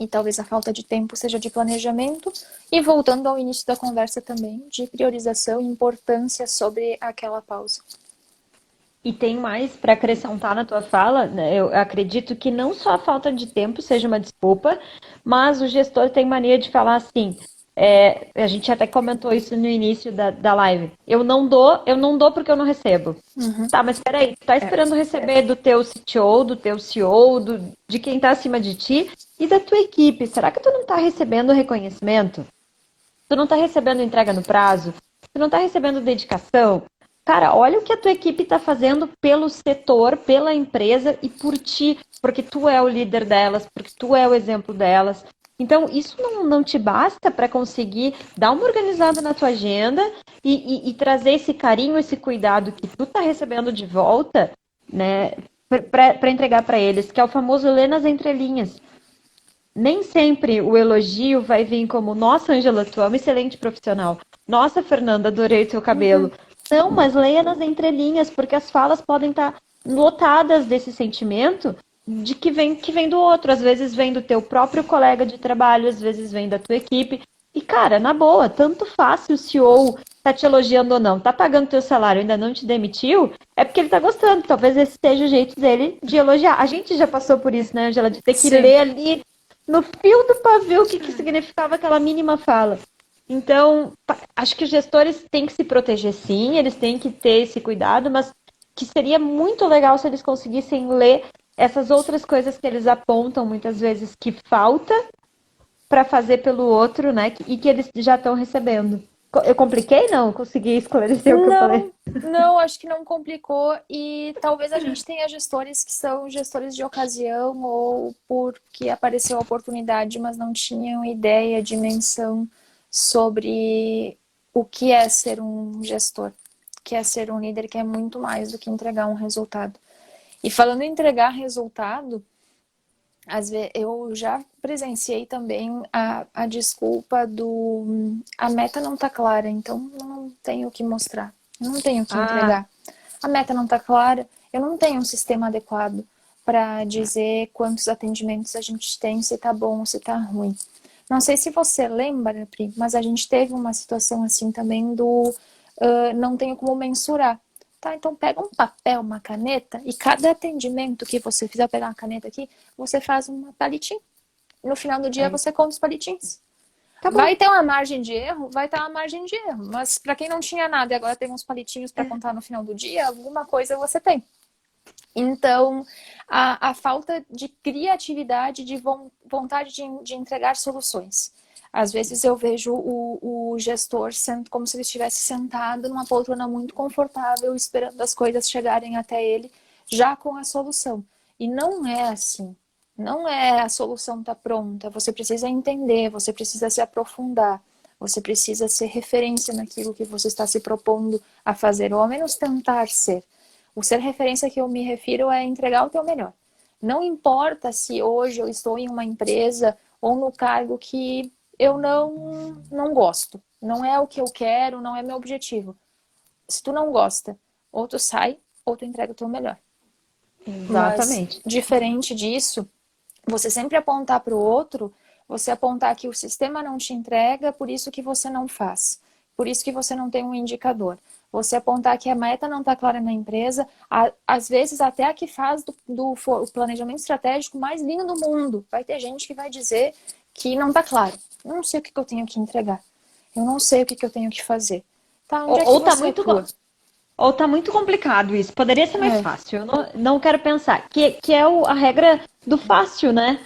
E talvez a falta de tempo seja de planejamento, e voltando ao início da conversa também, de priorização e importância sobre aquela pausa. E tem mais para acrescentar na tua fala, né? Eu acredito que não só a falta de tempo seja uma desculpa, mas o gestor tem mania de falar assim. A gente até comentou isso no início da live. Eu não dou porque eu não recebo. Uhum. Tá, mas peraí, tu tá esperando receber do teu CTO, do teu CEO, de quem tá acima de ti e da tua equipe. Será que tu não tá recebendo reconhecimento? Tu não tá recebendo entrega no prazo? Tu não tá recebendo dedicação? Cara, olha o que a tua equipe tá fazendo pelo setor, pela empresa e por ti, porque tu é o líder delas, porque tu é o exemplo delas. Então, isso não te basta para conseguir dar uma organizada na tua agenda e trazer esse carinho, esse cuidado que tu tá recebendo de volta, né, para entregar para eles, que é o famoso ler nas entrelinhas. Nem sempre o elogio vai vir como: nossa, Ângela, tu é uma excelente profissional. Nossa, Fernanda, adorei o teu cabelo. Não, mas leia nas entrelinhas, porque as falas podem estar lotadas desse sentimento que vem do outro. Às vezes vem do teu próprio colega de trabalho, às vezes vem da tua equipe. E, cara, na boa, tanto faz se o CEO tá te elogiando ou não, tá pagando teu salário, ainda não te demitiu, é porque ele tá gostando. Talvez esse seja o jeito dele de elogiar. A gente já passou por isso, né, Angela? De ter que Sim. ler ali no fio do pavio o que significava aquela mínima fala. Então, acho que os gestores têm que se proteger, sim, eles têm que ter esse cuidado, mas que seria muito legal se eles conseguissem ler essas outras coisas que eles apontam muitas vezes que falta para fazer pelo outro, né? E que eles já estão recebendo. Eu compliquei? Não? Consegui esclarecer o que eu falei? Não, acho que não complicou, e talvez a gente tenha gestores que são gestores de ocasião ou porque apareceu a oportunidade, mas não tinham ideia, dimensão sobre o que é ser um gestor, que é ser um líder, que é muito mais do que entregar um resultado. E falando em entregar resultado, às vezes eu já presenciei também a desculpa do a meta não tá clara, então eu não tenho o que mostrar, eu não tenho o que entregar. A meta não tá clara, eu não tenho um sistema adequado para dizer quantos atendimentos a gente tem, se tá bom ou se tá ruim. Não sei se você lembra, Pri, mas a gente teve uma situação assim também do não tenho como mensurar. Tá, então pega um papel, uma caneta, e cada atendimento que você fizer, pegar uma caneta aqui, você faz um palitinho. No final do dia você conta os palitinhos. Tá bom. Vai ter uma margem de erro? Vai ter uma margem de erro. Mas para quem não tinha nada e agora tem uns palitinhos para contar no final do dia, alguma coisa você tem. Então, a falta de criatividade, de vontade de entregar soluções. Às vezes eu vejo o gestor como se ele estivesse sentado numa poltrona muito confortável, esperando as coisas chegarem até ele, já com a solução. E não é assim. Não é a solução está pronta. Você precisa entender, você precisa se aprofundar, você precisa ser referência naquilo que você está se propondo a fazer, ou ao menos tentar ser. O ser referência que eu me refiro é entregar o teu melhor. Não importa se hoje eu estou em uma empresa ou no cargo que eu não gosto. Não é o que eu quero, não é meu objetivo. Se tu não gosta, ou tu sai, ou tu entrega o teu melhor. Exatamente. Mas, diferente disso, você sempre apontar para o outro, você apontar que o sistema não te entrega, por isso que você não faz. Por isso que você não tem um indicador. Você apontar que a meta não está clara na empresa, às vezes até a que faz do planejamento estratégico mais lindo do mundo. Vai ter gente que vai dizer que não está claro. Eu não sei o que eu tenho que entregar. Eu não sei o que eu tenho que fazer. Tá, onde é que Ou tá você muito, atua? ou tá muito complicado isso. Poderia ser mais fácil. Eu não quero pensar. Que é a regra do fácil, né?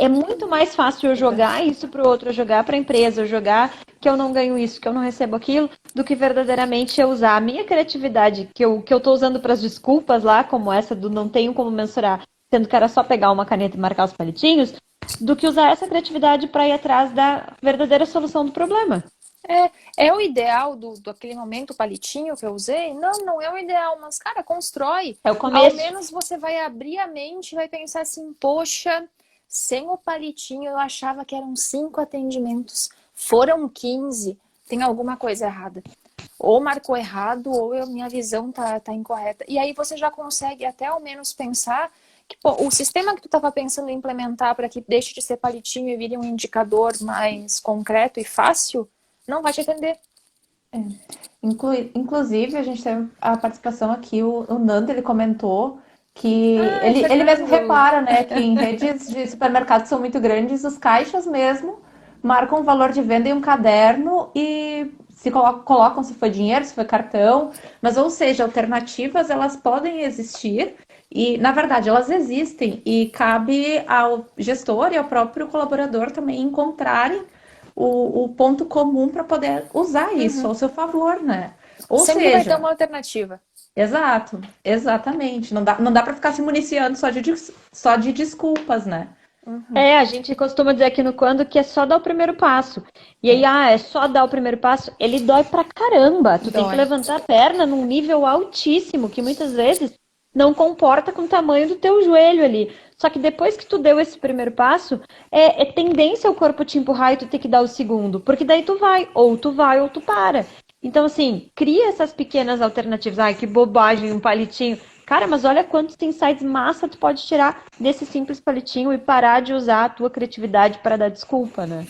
É muito mais fácil eu jogar isso pro outro, eu jogar pra empresa, eu jogar que eu não ganho isso, que eu não recebo aquilo, do que verdadeiramente eu usar a minha criatividade, que eu tô usando pras desculpas lá, como essa do não tenho como mensurar, sendo que era só pegar uma caneta e marcar os palitinhos, do que usar essa criatividade para ir atrás da verdadeira solução do problema. É o ideal do aquele momento palitinho que eu usei? Não é o ideal, mas, cara, constrói. É o começo. Ao menos você vai abrir a mente e vai pensar assim, poxa, sem o palitinho eu achava que eram 5 atendimentos. Foram 15, tem alguma coisa errada. Ou marcou errado, ou minha visão tá incorreta. E aí você já consegue até ao menos pensar que pô, o sistema que tu estava pensando em implementar para que deixe de ser palitinho e vire um indicador mais concreto e fácil, não vai te atender. Inclusive, a gente teve a participação aqui, o Nando, ele comentou que Ai, ele mesmo Fernando! repara, né, que em redes de supermercados que são muito grandes, os caixas mesmo marcam o valor de venda em um caderno e se colocam se foi dinheiro, se foi cartão, mas ou seja, alternativas elas podem existir e, na verdade, elas existem e cabe ao gestor e ao próprio colaborador também encontrarem o ponto comum para poder usar isso Uhum. ao seu favor, né? Ou Sempre vai ter seja, uma alternativa. exato, exatamente. Não dá para ficar se municiando só de desculpas, né? Uhum. É, a gente costuma dizer aqui no Quando que é só dar o primeiro passo. E aí, é só dar o primeiro passo, ele dói pra caramba. Tu tem que Dói. levantar a perna num nível altíssimo, que muitas vezes não comporta com o tamanho do teu joelho ali. Só que depois que tu deu esse primeiro passo, é tendência o corpo te empurrar e tu ter que dar o segundo. Porque daí tu vai, ou tu para. Então, assim, cria essas pequenas alternativas. Ai, que bobagem, um palitinho. Cara, mas olha quantos insights massa tu pode tirar desse simples palitinho e parar de usar a tua criatividade para dar desculpa, né?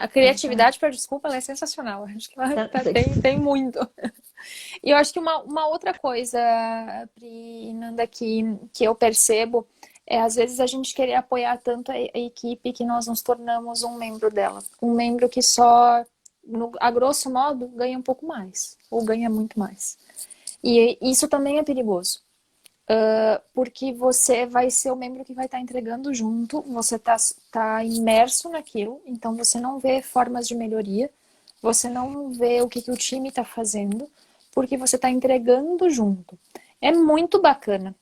A criatividade para desculpa ela é sensacional. Acho que ela tem muito. E eu acho que uma outra coisa, Pri, Nanda, que eu percebo é às vezes a gente querer apoiar tanto a equipe que nós nos tornamos um membro dela. Um membro que só, a grosso modo, ganha um pouco mais. Ou ganha muito mais. E isso também é perigoso. Porque você vai ser o membro que vai estar entregando junto, você tá imerso naquilo, então você não vê formas de melhoria, você não vê o que o time está fazendo, porque você está entregando junto. É muito bacana.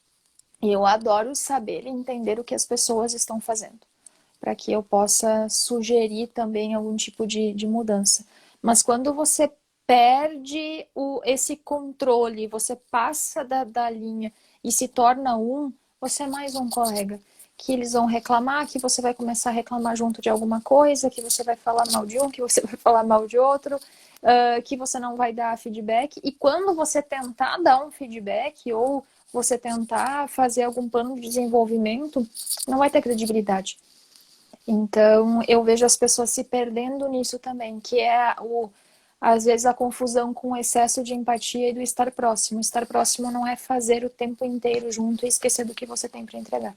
E eu adoro saber e entender o que as pessoas estão fazendo, para que eu possa sugerir também algum tipo de mudança. Mas quando você perde esse controle, você passa da linha e se torna você é mais um colega. Que eles vão reclamar, que você vai começar a reclamar junto de alguma coisa, que você vai falar mal de um, que você vai falar mal de outro, que você não vai dar feedback. E quando você tentar dar um feedback ou você tentar fazer algum plano de desenvolvimento, não vai ter credibilidade. Então, eu vejo as pessoas se perdendo nisso também, que é às vezes a confusão com o excesso de empatia e do estar próximo. Estar próximo não é fazer o tempo inteiro junto e esquecer do que você tem para entregar.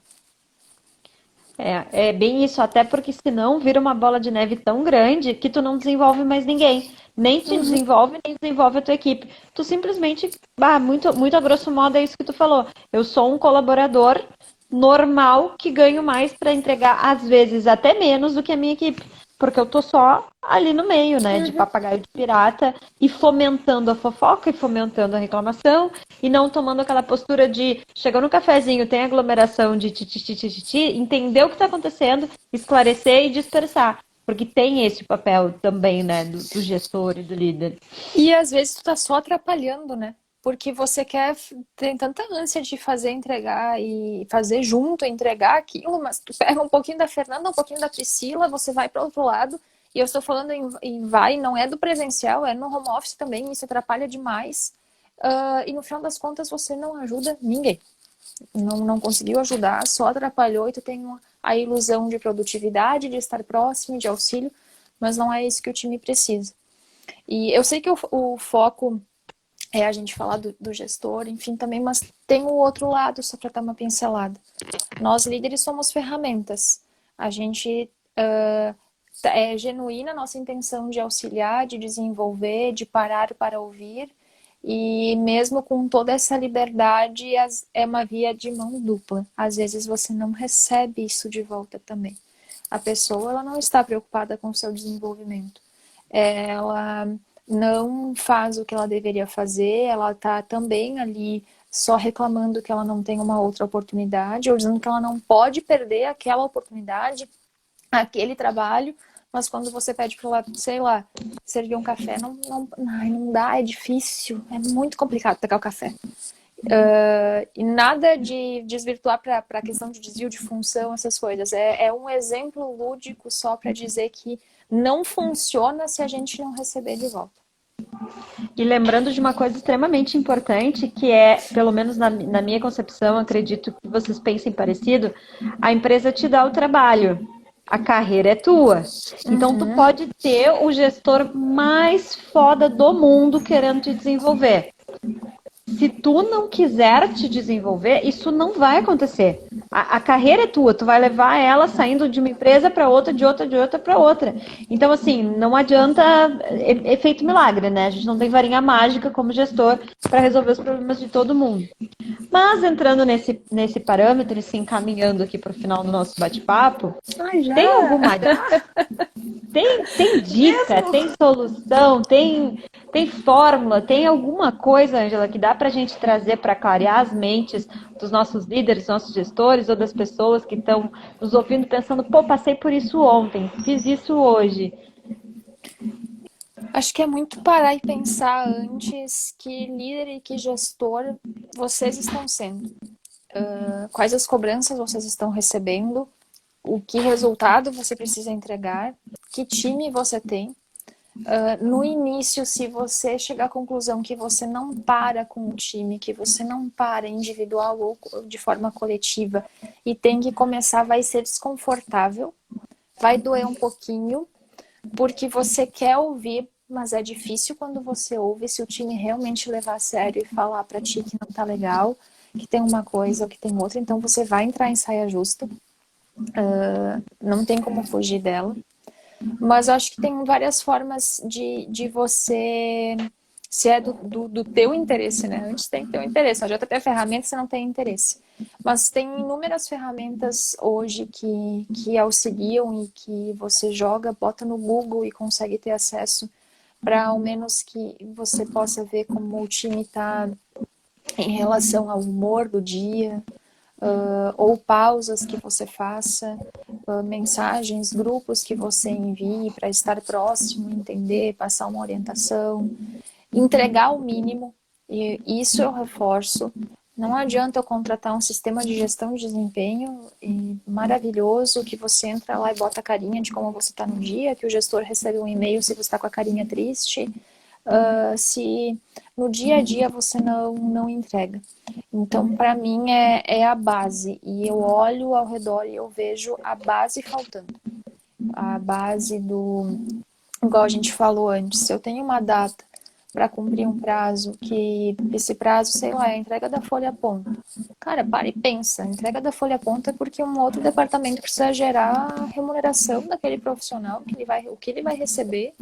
É bem isso, até porque senão vira uma bola de neve tão grande que tu não desenvolve mais ninguém. Nem te desenvolve, nem desenvolve a tua equipe. Tu simplesmente, muito, muito a grosso modo é isso que tu falou. Eu sou um colaborador normal que ganho mais para entregar, às vezes, até menos do que a minha equipe. Porque eu tô só ali no meio, né? De papagaio de pirata e fomentando a fofoca e fomentando a reclamação e não tomando aquela postura de chegou no cafezinho, tem aglomeração de titi, entender o que está acontecendo, esclarecer e dispersar. Porque tem esse papel também, né? Do gestor e do líder. E às vezes tu tá só atrapalhando, né? Porque você tem tanta ânsia de fazer, entregar e fazer junto, entregar aquilo, mas tu pega um pouquinho da Fernanda, um pouquinho da Priscila, você vai para outro lado. E eu estou falando em vai, não é do presencial, é no home office também, isso atrapalha demais. E no final das contas você não ajuda ninguém. Não conseguiu ajudar, só atrapalhou e tu tem a ilusão de produtividade, de estar próximo, de auxílio, mas não é isso que o time precisa. E eu sei que o foco é a gente falar do gestor, enfim, também, mas tem o outro lado, só para dar uma pincelada. Nós, líderes, somos ferramentas. A gente é genuína a nossa intenção de auxiliar, de desenvolver, de parar para ouvir, e mesmo com toda essa liberdade, é uma via de mão dupla. Às vezes você não recebe isso de volta também. A pessoa ela não está preocupada com o seu desenvolvimento. Ela não faz o que ela deveria fazer, ela está também ali só reclamando que ela não tem uma outra oportunidade, ou dizendo que ela não pode perder aquela oportunidade, aquele trabalho, mas quando você pede para ela, sei lá, servir um café, não dá, é difícil, é muito complicado pegar o café. E nada de desvirtuar para a questão de desvio de função, essas coisas. É um exemplo lúdico só para dizer que não funciona se a gente não receber de volta. E lembrando de uma coisa extremamente importante, que é, pelo menos na minha concepção, acredito que vocês pensem parecido, a empresa te dá o trabalho, a carreira é tua. Então, tu pode ter o gestor mais foda do mundo querendo te desenvolver. Se tu não quiser te desenvolver, isso não vai acontecer. A carreira é tua, tu vai levar ela saindo de uma empresa para outra, de outra para outra. Então, assim, não adianta efeito milagre, né? A gente não tem varinha mágica como gestor para resolver os problemas de todo mundo. Mas entrando nesse parâmetro e se encaminhando aqui para o final do nosso bate-papo, tem alguma tem dica, tem solução, tem fórmula, tem alguma coisa, Ângela, que dá para a gente trazer para clarear as mentes dos nossos líderes, dos nossos gestores ou das pessoas que estão nos ouvindo pensando, pô, passei por isso ontem, fiz isso hoje. Acho que é muito parar e pensar antes que líder e que gestor vocês estão sendo. Quais as cobranças vocês estão recebendo, o que resultado você precisa entregar, que time você tem. No início, se você chegar à conclusão que você não para com o time, que você não para individual ou de forma coletiva e tem que começar, vai ser desconfortável, vai doer um pouquinho, porque você quer ouvir, mas é difícil quando você ouve, se o time realmente levar a sério e falar para ti que não tá legal, que tem uma coisa ou que tem outra, então você vai entrar em saia justa. Não tem como fugir dela. Mas eu acho que tem várias formas de você, se é do teu interesse, né? Antes tem que ter o interesse, não adianta ter ferramenta se não tem interesse. Mas tem inúmeras ferramentas hoje que auxiliam e que você joga, bota no Google e consegue ter acesso para ao menos que você possa ver como o time está em relação ao humor do dia, ou pausas que você faça, mensagens, grupos que você envie para estar próximo, entender, passar uma orientação, entregar o mínimo, e isso eu reforço. Não adianta eu contratar um sistema de gestão de desempenho maravilhoso que você entra lá e bota a carinha de como você está no dia, que o gestor recebe um e-mail se você está com a carinha triste, se no dia a dia você não entrega. Então, para mim, é a base. E eu olho ao redor e eu vejo a base faltando. A base igual a gente falou antes, se eu tenho uma data para cumprir um prazo, que esse prazo, sei lá, é a entrega da folha ponta. Cara, para e pensa, a entrega da folha ponta é porque um outro departamento precisa gerar a remuneração daquele profissional, o que ele vai receber,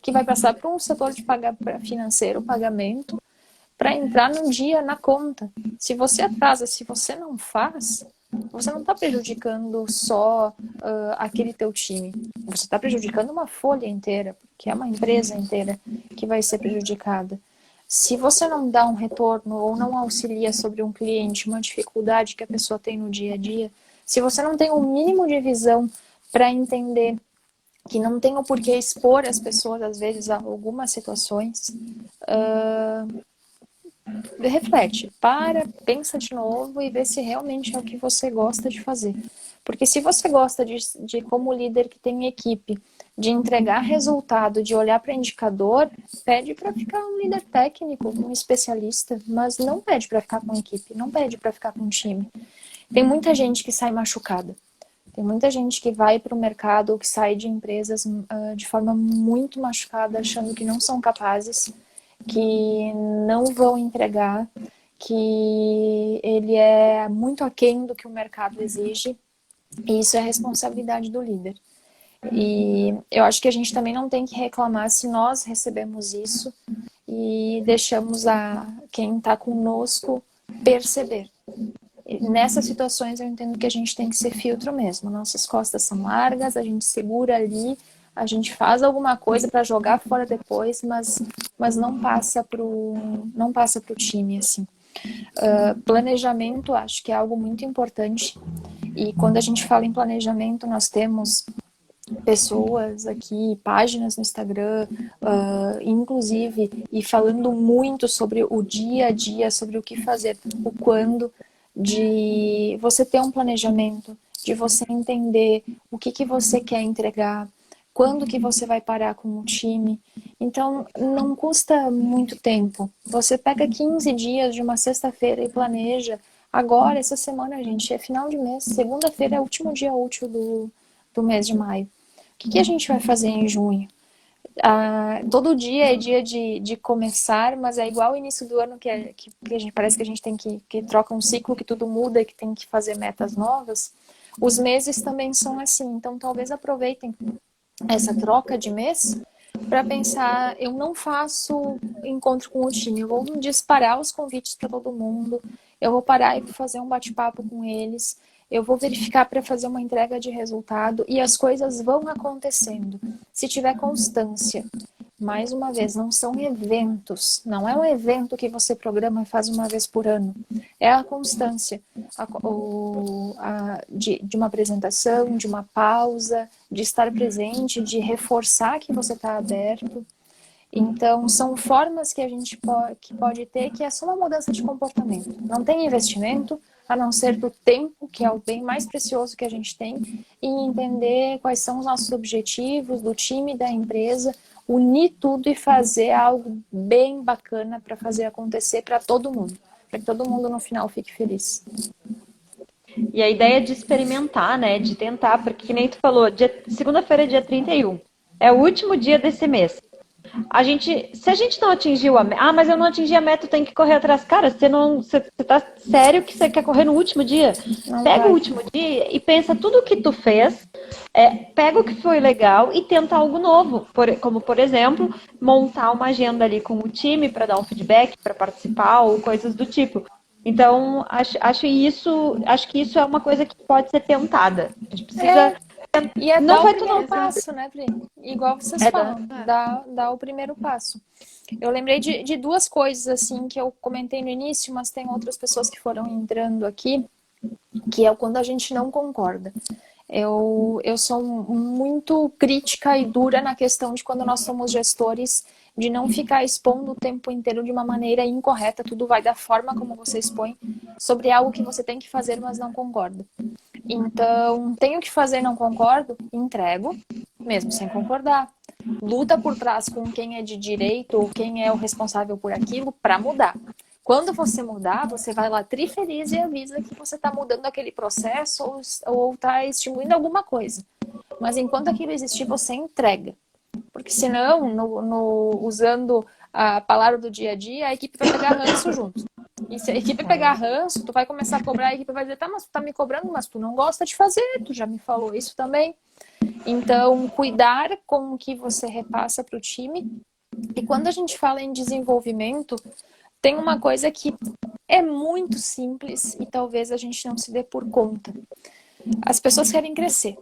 que vai passar para um setor de financeiro, pagamento, para entrar no dia, na conta. Se você atrasa, se você não faz, você não está prejudicando só aquele teu time. Você está prejudicando uma folha inteira, porque é uma empresa inteira que vai ser prejudicada. Se você não dá um retorno ou não auxilia sobre um cliente, uma dificuldade que a pessoa tem no dia a dia, se você não tem o mínimo de visão para entender que não tem o porquê expor as pessoas, às vezes, a algumas situações, reflete, pensa de novo e vê se realmente é o que você gosta de fazer. Porque se você gosta de como líder que tem equipe, de entregar resultado, de olhar para indicador, pede para ficar um líder técnico, um especialista, mas não pede para ficar com equipe, não pede para ficar com time. Tem muita gente que sai machucada. Tem muita gente que vai para o mercado ou que sai de empresas de forma muito machucada, achando que não são capazes, que não vão entregar, que ele é muito aquém do que o mercado exige, e isso é responsabilidade do líder. E eu acho que a gente também não tem que reclamar se nós recebemos isso e deixamos quem está conosco perceber. E nessas situações eu entendo que a gente tem que ser filtro mesmo. Nossas costas são largas, a gente segura ali, a gente faz alguma coisa para jogar fora depois, mas não passa pro time, assim. Planejamento, acho que é algo muito importante. E quando a gente fala em planejamento, nós temos pessoas aqui, páginas no Instagram, inclusive, e falando muito sobre o dia a dia, sobre o que fazer, o quando, de você ter um planejamento, de você entender o que você quer entregar, quando que você vai parar com o time. Então, não custa muito tempo. Você pega 15 dias de uma sexta-feira e planeja. Agora, essa semana, gente, é final de mês. Segunda-feira é o último dia útil do mês de maio. O que a gente vai fazer em junho? Todo dia é dia de começar, mas é igual o início do ano que a gente, parece que a gente tem que troca um ciclo, que tudo muda e que tem que fazer metas novas. Os meses também são assim, então talvez aproveitem essa troca de mês para pensar, eu não faço encontro com o time, eu vou disparar os convites para todo mundo, eu vou parar e vou fazer um bate-papo com eles, eu vou verificar para fazer uma entrega de resultado e as coisas vão acontecendo. Se tiver constância, mais uma vez, não são eventos, não é um evento que você programa e faz uma vez por ano. É a constância de uma apresentação, de uma pausa, de estar presente, de reforçar que você está aberto. Então, são formas que a gente pode ter que é só uma mudança de comportamento. Não tem investimento, a não ser do tempo, que é o bem mais precioso que a gente tem, e entender quais são os nossos objetivos do time, da empresa, unir tudo e fazer algo bem bacana para fazer acontecer para todo mundo, para que todo mundo no final fique feliz. E a ideia de experimentar, né, de tentar, porque que nem tu falou, segunda-feira é dia 31, é o último dia desse mês. Se a gente não atingiu a meta, mas eu não atingi a meta, tu tem que correr atrás. Cara, você tá sério que você quer correr no último dia? Pega o último dia e pensa tudo o que tu fez, pega o que foi legal e tenta algo novo. Como, por exemplo, montar uma agenda ali com o time para dar um feedback, para participar ou coisas do tipo. Então, acho que isso é uma coisa que pode ser tentada. A gente precisa... E é dar o primeiro passo, né, Pri? Igual vocês falam, dá o primeiro passo. Eu lembrei de duas coisas, assim, que eu comentei no início, mas tem outras pessoas que foram entrando aqui, que é quando a gente não concorda. Eu sou muito crítica e dura na questão de quando nós somos gestores, de não ficar expondo o tempo inteiro de uma maneira incorreta, tudo vai da forma como você expõe, sobre algo que você tem que fazer, mas não concorda. Então, tenho que fazer, não concordo, entrego, mesmo sem concordar. Luta por trás com quem é de direito ou quem é o responsável por aquilo para mudar. Quando você mudar, você vai lá trifeliz e avisa que você está mudando aquele processo ou está estimulando alguma coisa. Mas enquanto aquilo existir, você entrega. Porque senão, usando a palavra do dia a dia, a equipe vai pegar ranço junto. E se a equipe pegar ranço, tu vai começar a cobrar, a equipe vai dizer, tá, mas tu tá me cobrando, mas tu não gosta de fazer, tu já me falou isso também. Então, cuidar com o que você repassa para o time. E quando a gente fala em desenvolvimento, tem uma coisa que é muito simples e talvez a gente não se dê por conta. As pessoas querem crescer.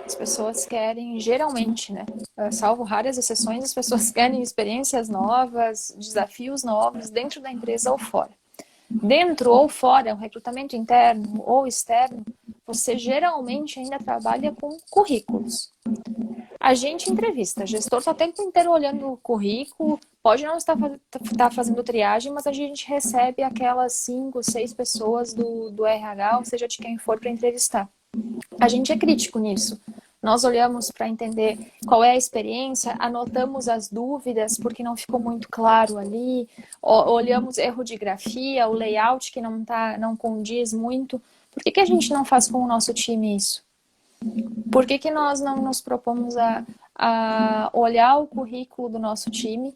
As pessoas querem, geralmente, né? Salvo raras exceções, as pessoas querem experiências novas, desafios novos dentro da empresa ou fora. Dentro ou fora, um recrutamento interno ou externo, você geralmente ainda trabalha com currículos. A gente entrevista, o gestor está o tempo inteiro olhando o currículo, pode não estar fazendo triagem, mas a gente recebe aquelas 5, 6 pessoas do RH, ou seja, de quem for para entrevistar. A gente é crítico nisso. Nós olhamos para entender qual é a experiência, anotamos as dúvidas porque não ficou muito claro ali, olhamos erro de grafia, o layout que não condiz muito. Por que a gente não faz com o nosso time isso? Por que nós não nos propomos a olhar o currículo do nosso time,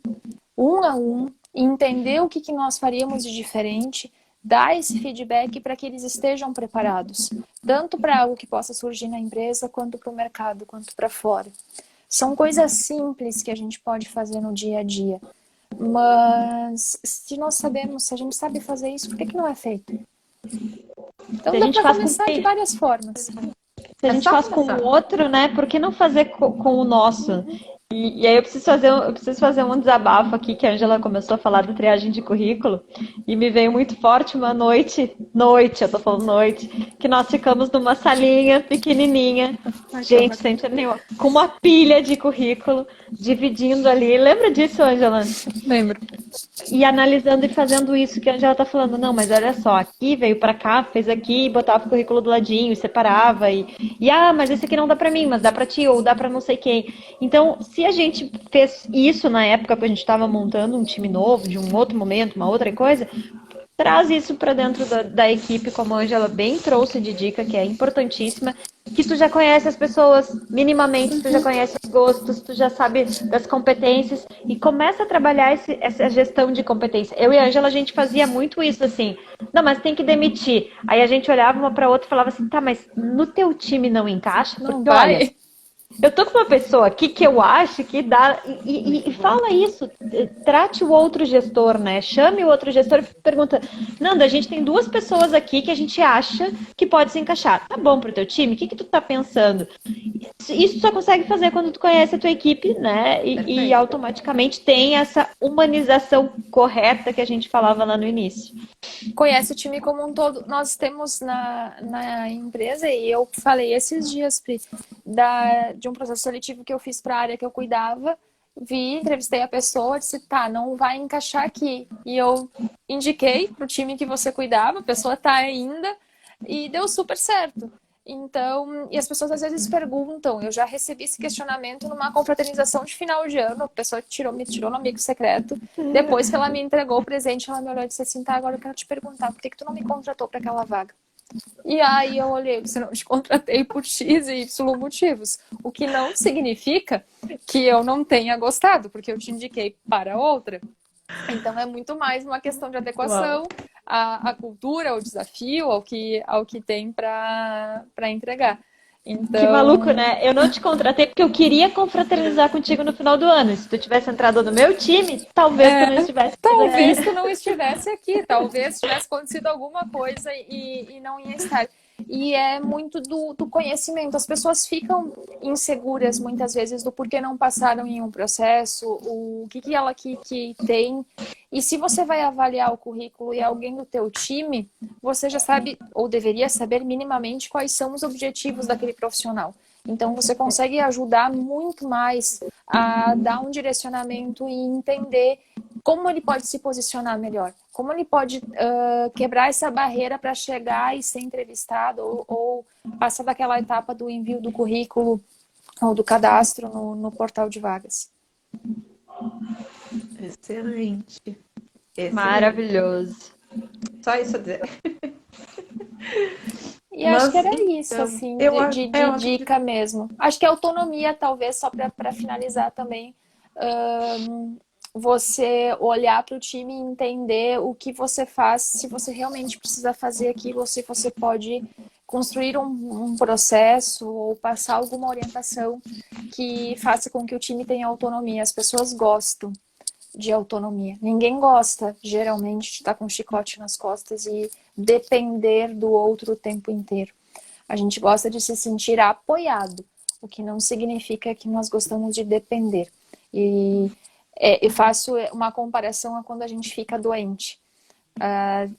um a um, e entender o que nós faríamos de diferente, dar esse feedback para que eles estejam preparados, tanto para algo que possa surgir na empresa, quanto para o mercado, quanto para fora. São coisas simples que a gente pode fazer no dia a dia, mas se a gente sabe fazer isso, por que não é feito? Então dá para começar de várias formas. Se a gente faz com o outro, né? Por que não fazer com o nosso? E aí eu preciso fazer um desabafo aqui, que a Angela começou a falar da triagem de currículo, e me veio muito forte uma eu tô falando noite, que nós ficamos numa salinha pequenininha, gente, sem ter nenhuma, com uma pilha de currículo, dividindo ali. Lembra disso, Angela? Lembro. E analisando e fazendo isso que a Angela tá falando, não, mas olha só, aqui veio pra cá, fez aqui, botava o currículo do ladinho e separava mas esse aqui não dá pra mim, mas dá pra ti ou dá pra não sei quem. Então, se a gente fez isso na época que a gente estava montando um time novo, de um outro momento, uma outra coisa, traz isso para dentro da equipe, como a Angela bem trouxe de dica, que é importantíssima, que tu já conhece as pessoas minimamente, tu já conhece os gostos, tu já sabe das competências e começa a trabalhar essa gestão de competência. Eu e a Angela, a gente fazia muito isso assim, não, mas tem que demitir. Aí a gente olhava uma para outra e falava assim, tá, mas no teu time não encaixa? Não Porque, vai. olha, eu tô com uma pessoa aqui que eu acho que dá. E fala isso, trate o outro gestor, né? Chame o outro gestor e pergunta: Nanda, a gente tem duas pessoas aqui que a gente acha que pode se encaixar. Tá bom pro teu time? O que tu tá pensando? Isso só consegue fazer quando tu conhece a tua equipe, né? E automaticamente tem essa humanização correta que a gente falava lá no início. Conhece o time como um todo. Nós temos na empresa, e eu falei esses dias, Pri, de um processo seletivo que eu fiz para a área que eu cuidava. Entrevistei a pessoa, disse, tá, não vai encaixar aqui. E eu indiquei pro time que você cuidava, a pessoa tá ainda, e deu super certo. Então, e as pessoas às vezes perguntam, eu já recebi esse questionamento numa confraternização de final de ano, a pessoa me tirou no amigo secreto, depois que ela me entregou o presente, ela me olhou e disse assim, tá, agora eu quero te perguntar, por que tu não me contratou para aquela vaga? E aí eu olhei, você não te contratei por X e Y motivos, o que não significa que eu não tenha gostado, porque eu te indiquei para outra. Então é muito mais uma questão de adequação à cultura, ao desafio, ao que tem para entregar. Então... Que maluco, né? Eu não te contratei porque eu queria confraternizar contigo no final do ano. Se tu tivesse entrado no meu time, talvez tu não estivesse aqui. Talvez tu não estivesse aqui, talvez tivesse acontecido alguma coisa e não ia estar. E é muito do conhecimento. As pessoas ficam inseguras muitas vezes do porquê não passaram em um processo, o que ela que tem. E se você vai avaliar o currículo e alguém do teu time, você já sabe, ou deveria saber minimamente, quais são os objetivos daquele profissional. Então, você consegue ajudar muito mais a dar um direcionamento e entender como ele pode se posicionar melhor, como ele pode quebrar essa barreira para chegar e ser entrevistado ou passar daquela etapa do envio do currículo ou do cadastro no portal de vagas. Excelente. Maravilhoso. Só isso a dizer. E acho que era isso, então, assim, de dica mesmo. Acho que a autonomia, talvez, só para finalizar também, você olhar para o time e entender o que você faz, se você realmente precisa fazer aquilo, ou se você pode construir um processo ou passar alguma orientação que faça com que o time tenha autonomia. As pessoas gostam de autonomia. Ninguém gosta, geralmente, de estar com um chicote nas costas e depender do outro o tempo inteiro. A gente gosta de se sentir apoiado, o que não significa que nós gostamos de depender. E eu faço uma comparação a quando a gente fica doente.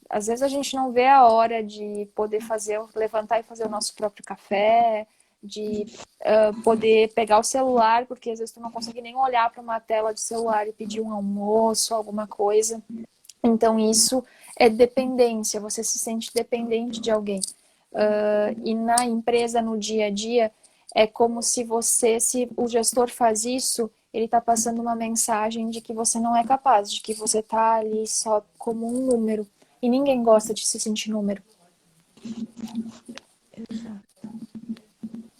Às vezes a gente não vê a hora de poder levantar e fazer o nosso próprio café, de poder pegar o celular, porque às vezes tu não consegue nem olhar para uma tela de celular e pedir um almoço, alguma coisa. Então isso é dependência, você se sente dependente de alguém. E na empresa, no dia a dia, é como se o gestor faz isso, ele está passando uma mensagem de que você não é capaz, de que você está ali só como um número. E ninguém gosta de se sentir número. Exato.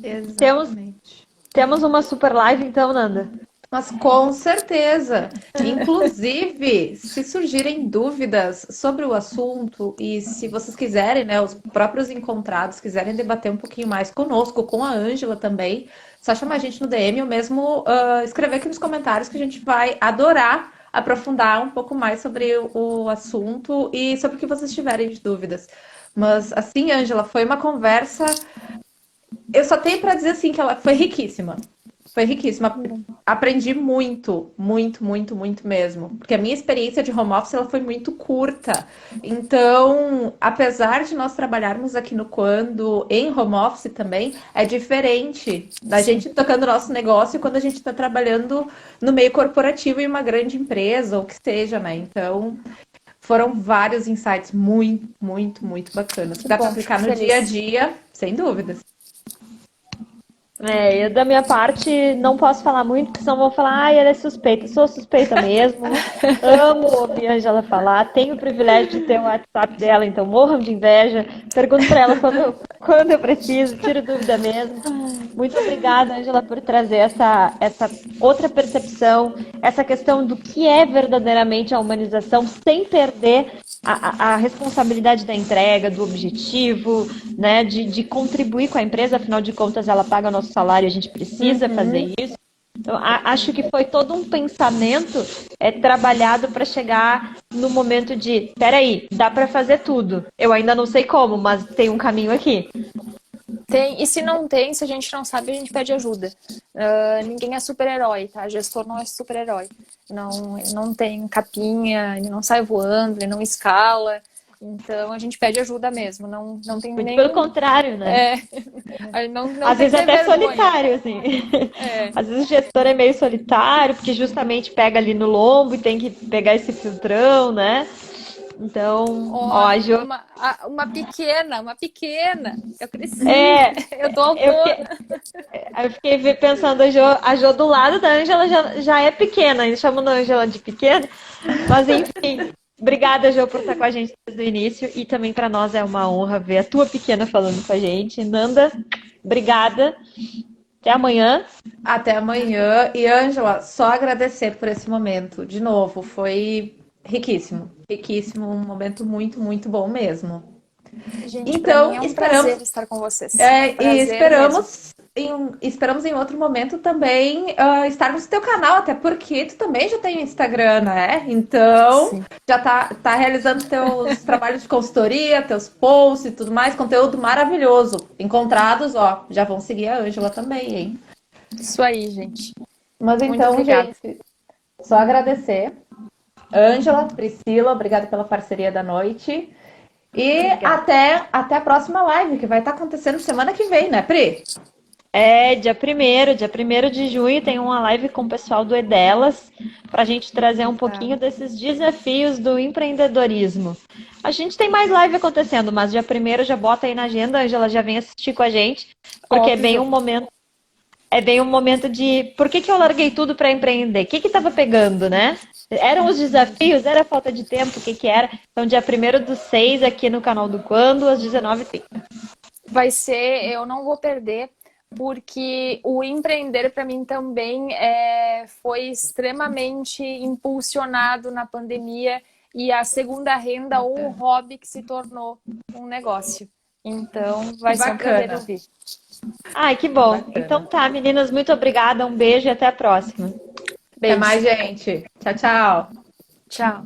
Exatamente. Temos uma super live, então, Nanda? Mas com certeza. Inclusive, se surgirem dúvidas sobre o assunto e se vocês quiserem, né, os próprios encontrados quiserem debater um pouquinho mais conosco, com a Ângela também, só chamar a gente no DM ou mesmo escrever aqui nos comentários que a gente vai adorar aprofundar um pouco mais sobre o assunto e sobre o que vocês tiverem de dúvidas. Mas assim, Ângela, foi uma conversa... Eu só tenho para dizer assim que ela foi riquíssima. Foi riquíssima. Aprendi muito, muito, muito, muito mesmo. Porque a minha experiência de home office ela foi muito curta. Então, apesar de nós trabalharmos aqui no Quando, em home office também, é diferente da gente tocando o nosso negócio quando a gente está trabalhando no meio corporativo em uma grande empresa, ou que seja, né? Então, foram vários insights muito, muito, muito bacanas. Que dá para aplicar no dia a dia, sem dúvidas. Eu da minha parte não posso falar muito, porque senão vão falar, ai, ela é suspeita. Sou suspeita mesmo. Amo ouvir a Ângela falar. Tenho o privilégio de ter o WhatsApp dela, então morram de inveja. Pergunto pra ela quando eu preciso, tiro dúvida mesmo. Muito obrigada, Ângela, por trazer essa outra percepção, essa questão do que é verdadeiramente a humanização, sem perder a responsabilidade da entrega, do objetivo, né, de contribuir com a empresa, afinal de contas ela paga o nosso salário, a gente precisa fazer isso. Então, acho que foi todo um pensamento trabalhado para chegar no momento de, peraí, dá para fazer tudo. Eu ainda não sei como, mas tem um caminho aqui. Tem, e se não tem, se a gente não sabe, a gente pede ajuda. Ninguém é super-herói, tá? Gestor não é super-herói. Não tem capinha, ele não sai voando, ele não escala. Então a gente pede ajuda mesmo. Não tem Muito nem. pelo contrário, né? Não Às tem vezes que ter até vergonha. solitário, assim. É. Às vezes o gestor é meio solitário, porque justamente pega ali no lombo e tem que pegar esse filtrão, né? Então, Ó, Jo... uma pequena. Eu cresci. Eu tô eu autora. fiquei pensando, a Jo do lado da Ângela já é pequena, ainda chamando a Ângela de pequena. Mas enfim, obrigada, Jo, por estar com a gente desde o início. E também para nós é uma honra ver a tua pequena falando com a gente. Nanda, obrigada. Até amanhã. Até amanhã. E, Ângela, só agradecer por esse momento. De novo, foi riquíssimo. Riquíssimo, um momento muito, muito bom mesmo. Gente, pra mim Então, é um esperamos. prazer estar com vocês. E Prazer mesmo. esperamos em outro momento também estarmos no teu canal, até porque tu também já tem o Instagram, né? Então, Sim. já tá realizando teus trabalhos de consultoria, teus posts e tudo mais, conteúdo maravilhoso. Encontrados, ó, já vão seguir a Ângela também, hein? Isso aí, gente. Mas Muito então, obrigada. gente, só agradecer. Ângela, Priscila, obrigada pela parceria da noite. E até a próxima live, que vai estar acontecendo semana que vem, né, Pri? Dia 1º de junho tem uma live com o pessoal do Edelas para a gente trazer um pouquinho desses desafios do empreendedorismo. A gente tem mais live acontecendo, mas dia 1º já bota aí na agenda, a Ângela já vem assistir com a gente, porque é bem um momento de por que eu larguei tudo para empreender? O que estava pegando, né? Eram os desafios? Era a falta de tempo? O que era? Então, dia 1º/6 aqui no canal do Quando, às 19h30. Vai ser, eu não vou perder, porque o empreender para mim também foi extremamente impulsionado na pandemia e a segunda renda ou o hobby que se tornou um negócio. Então, vai ser um prazer ouvir. Ai, que bom. Bacana. Então tá, meninas, muito obrigada, um beijo e até a próxima. Até mais, gente. Tchau, tchau. Tchau.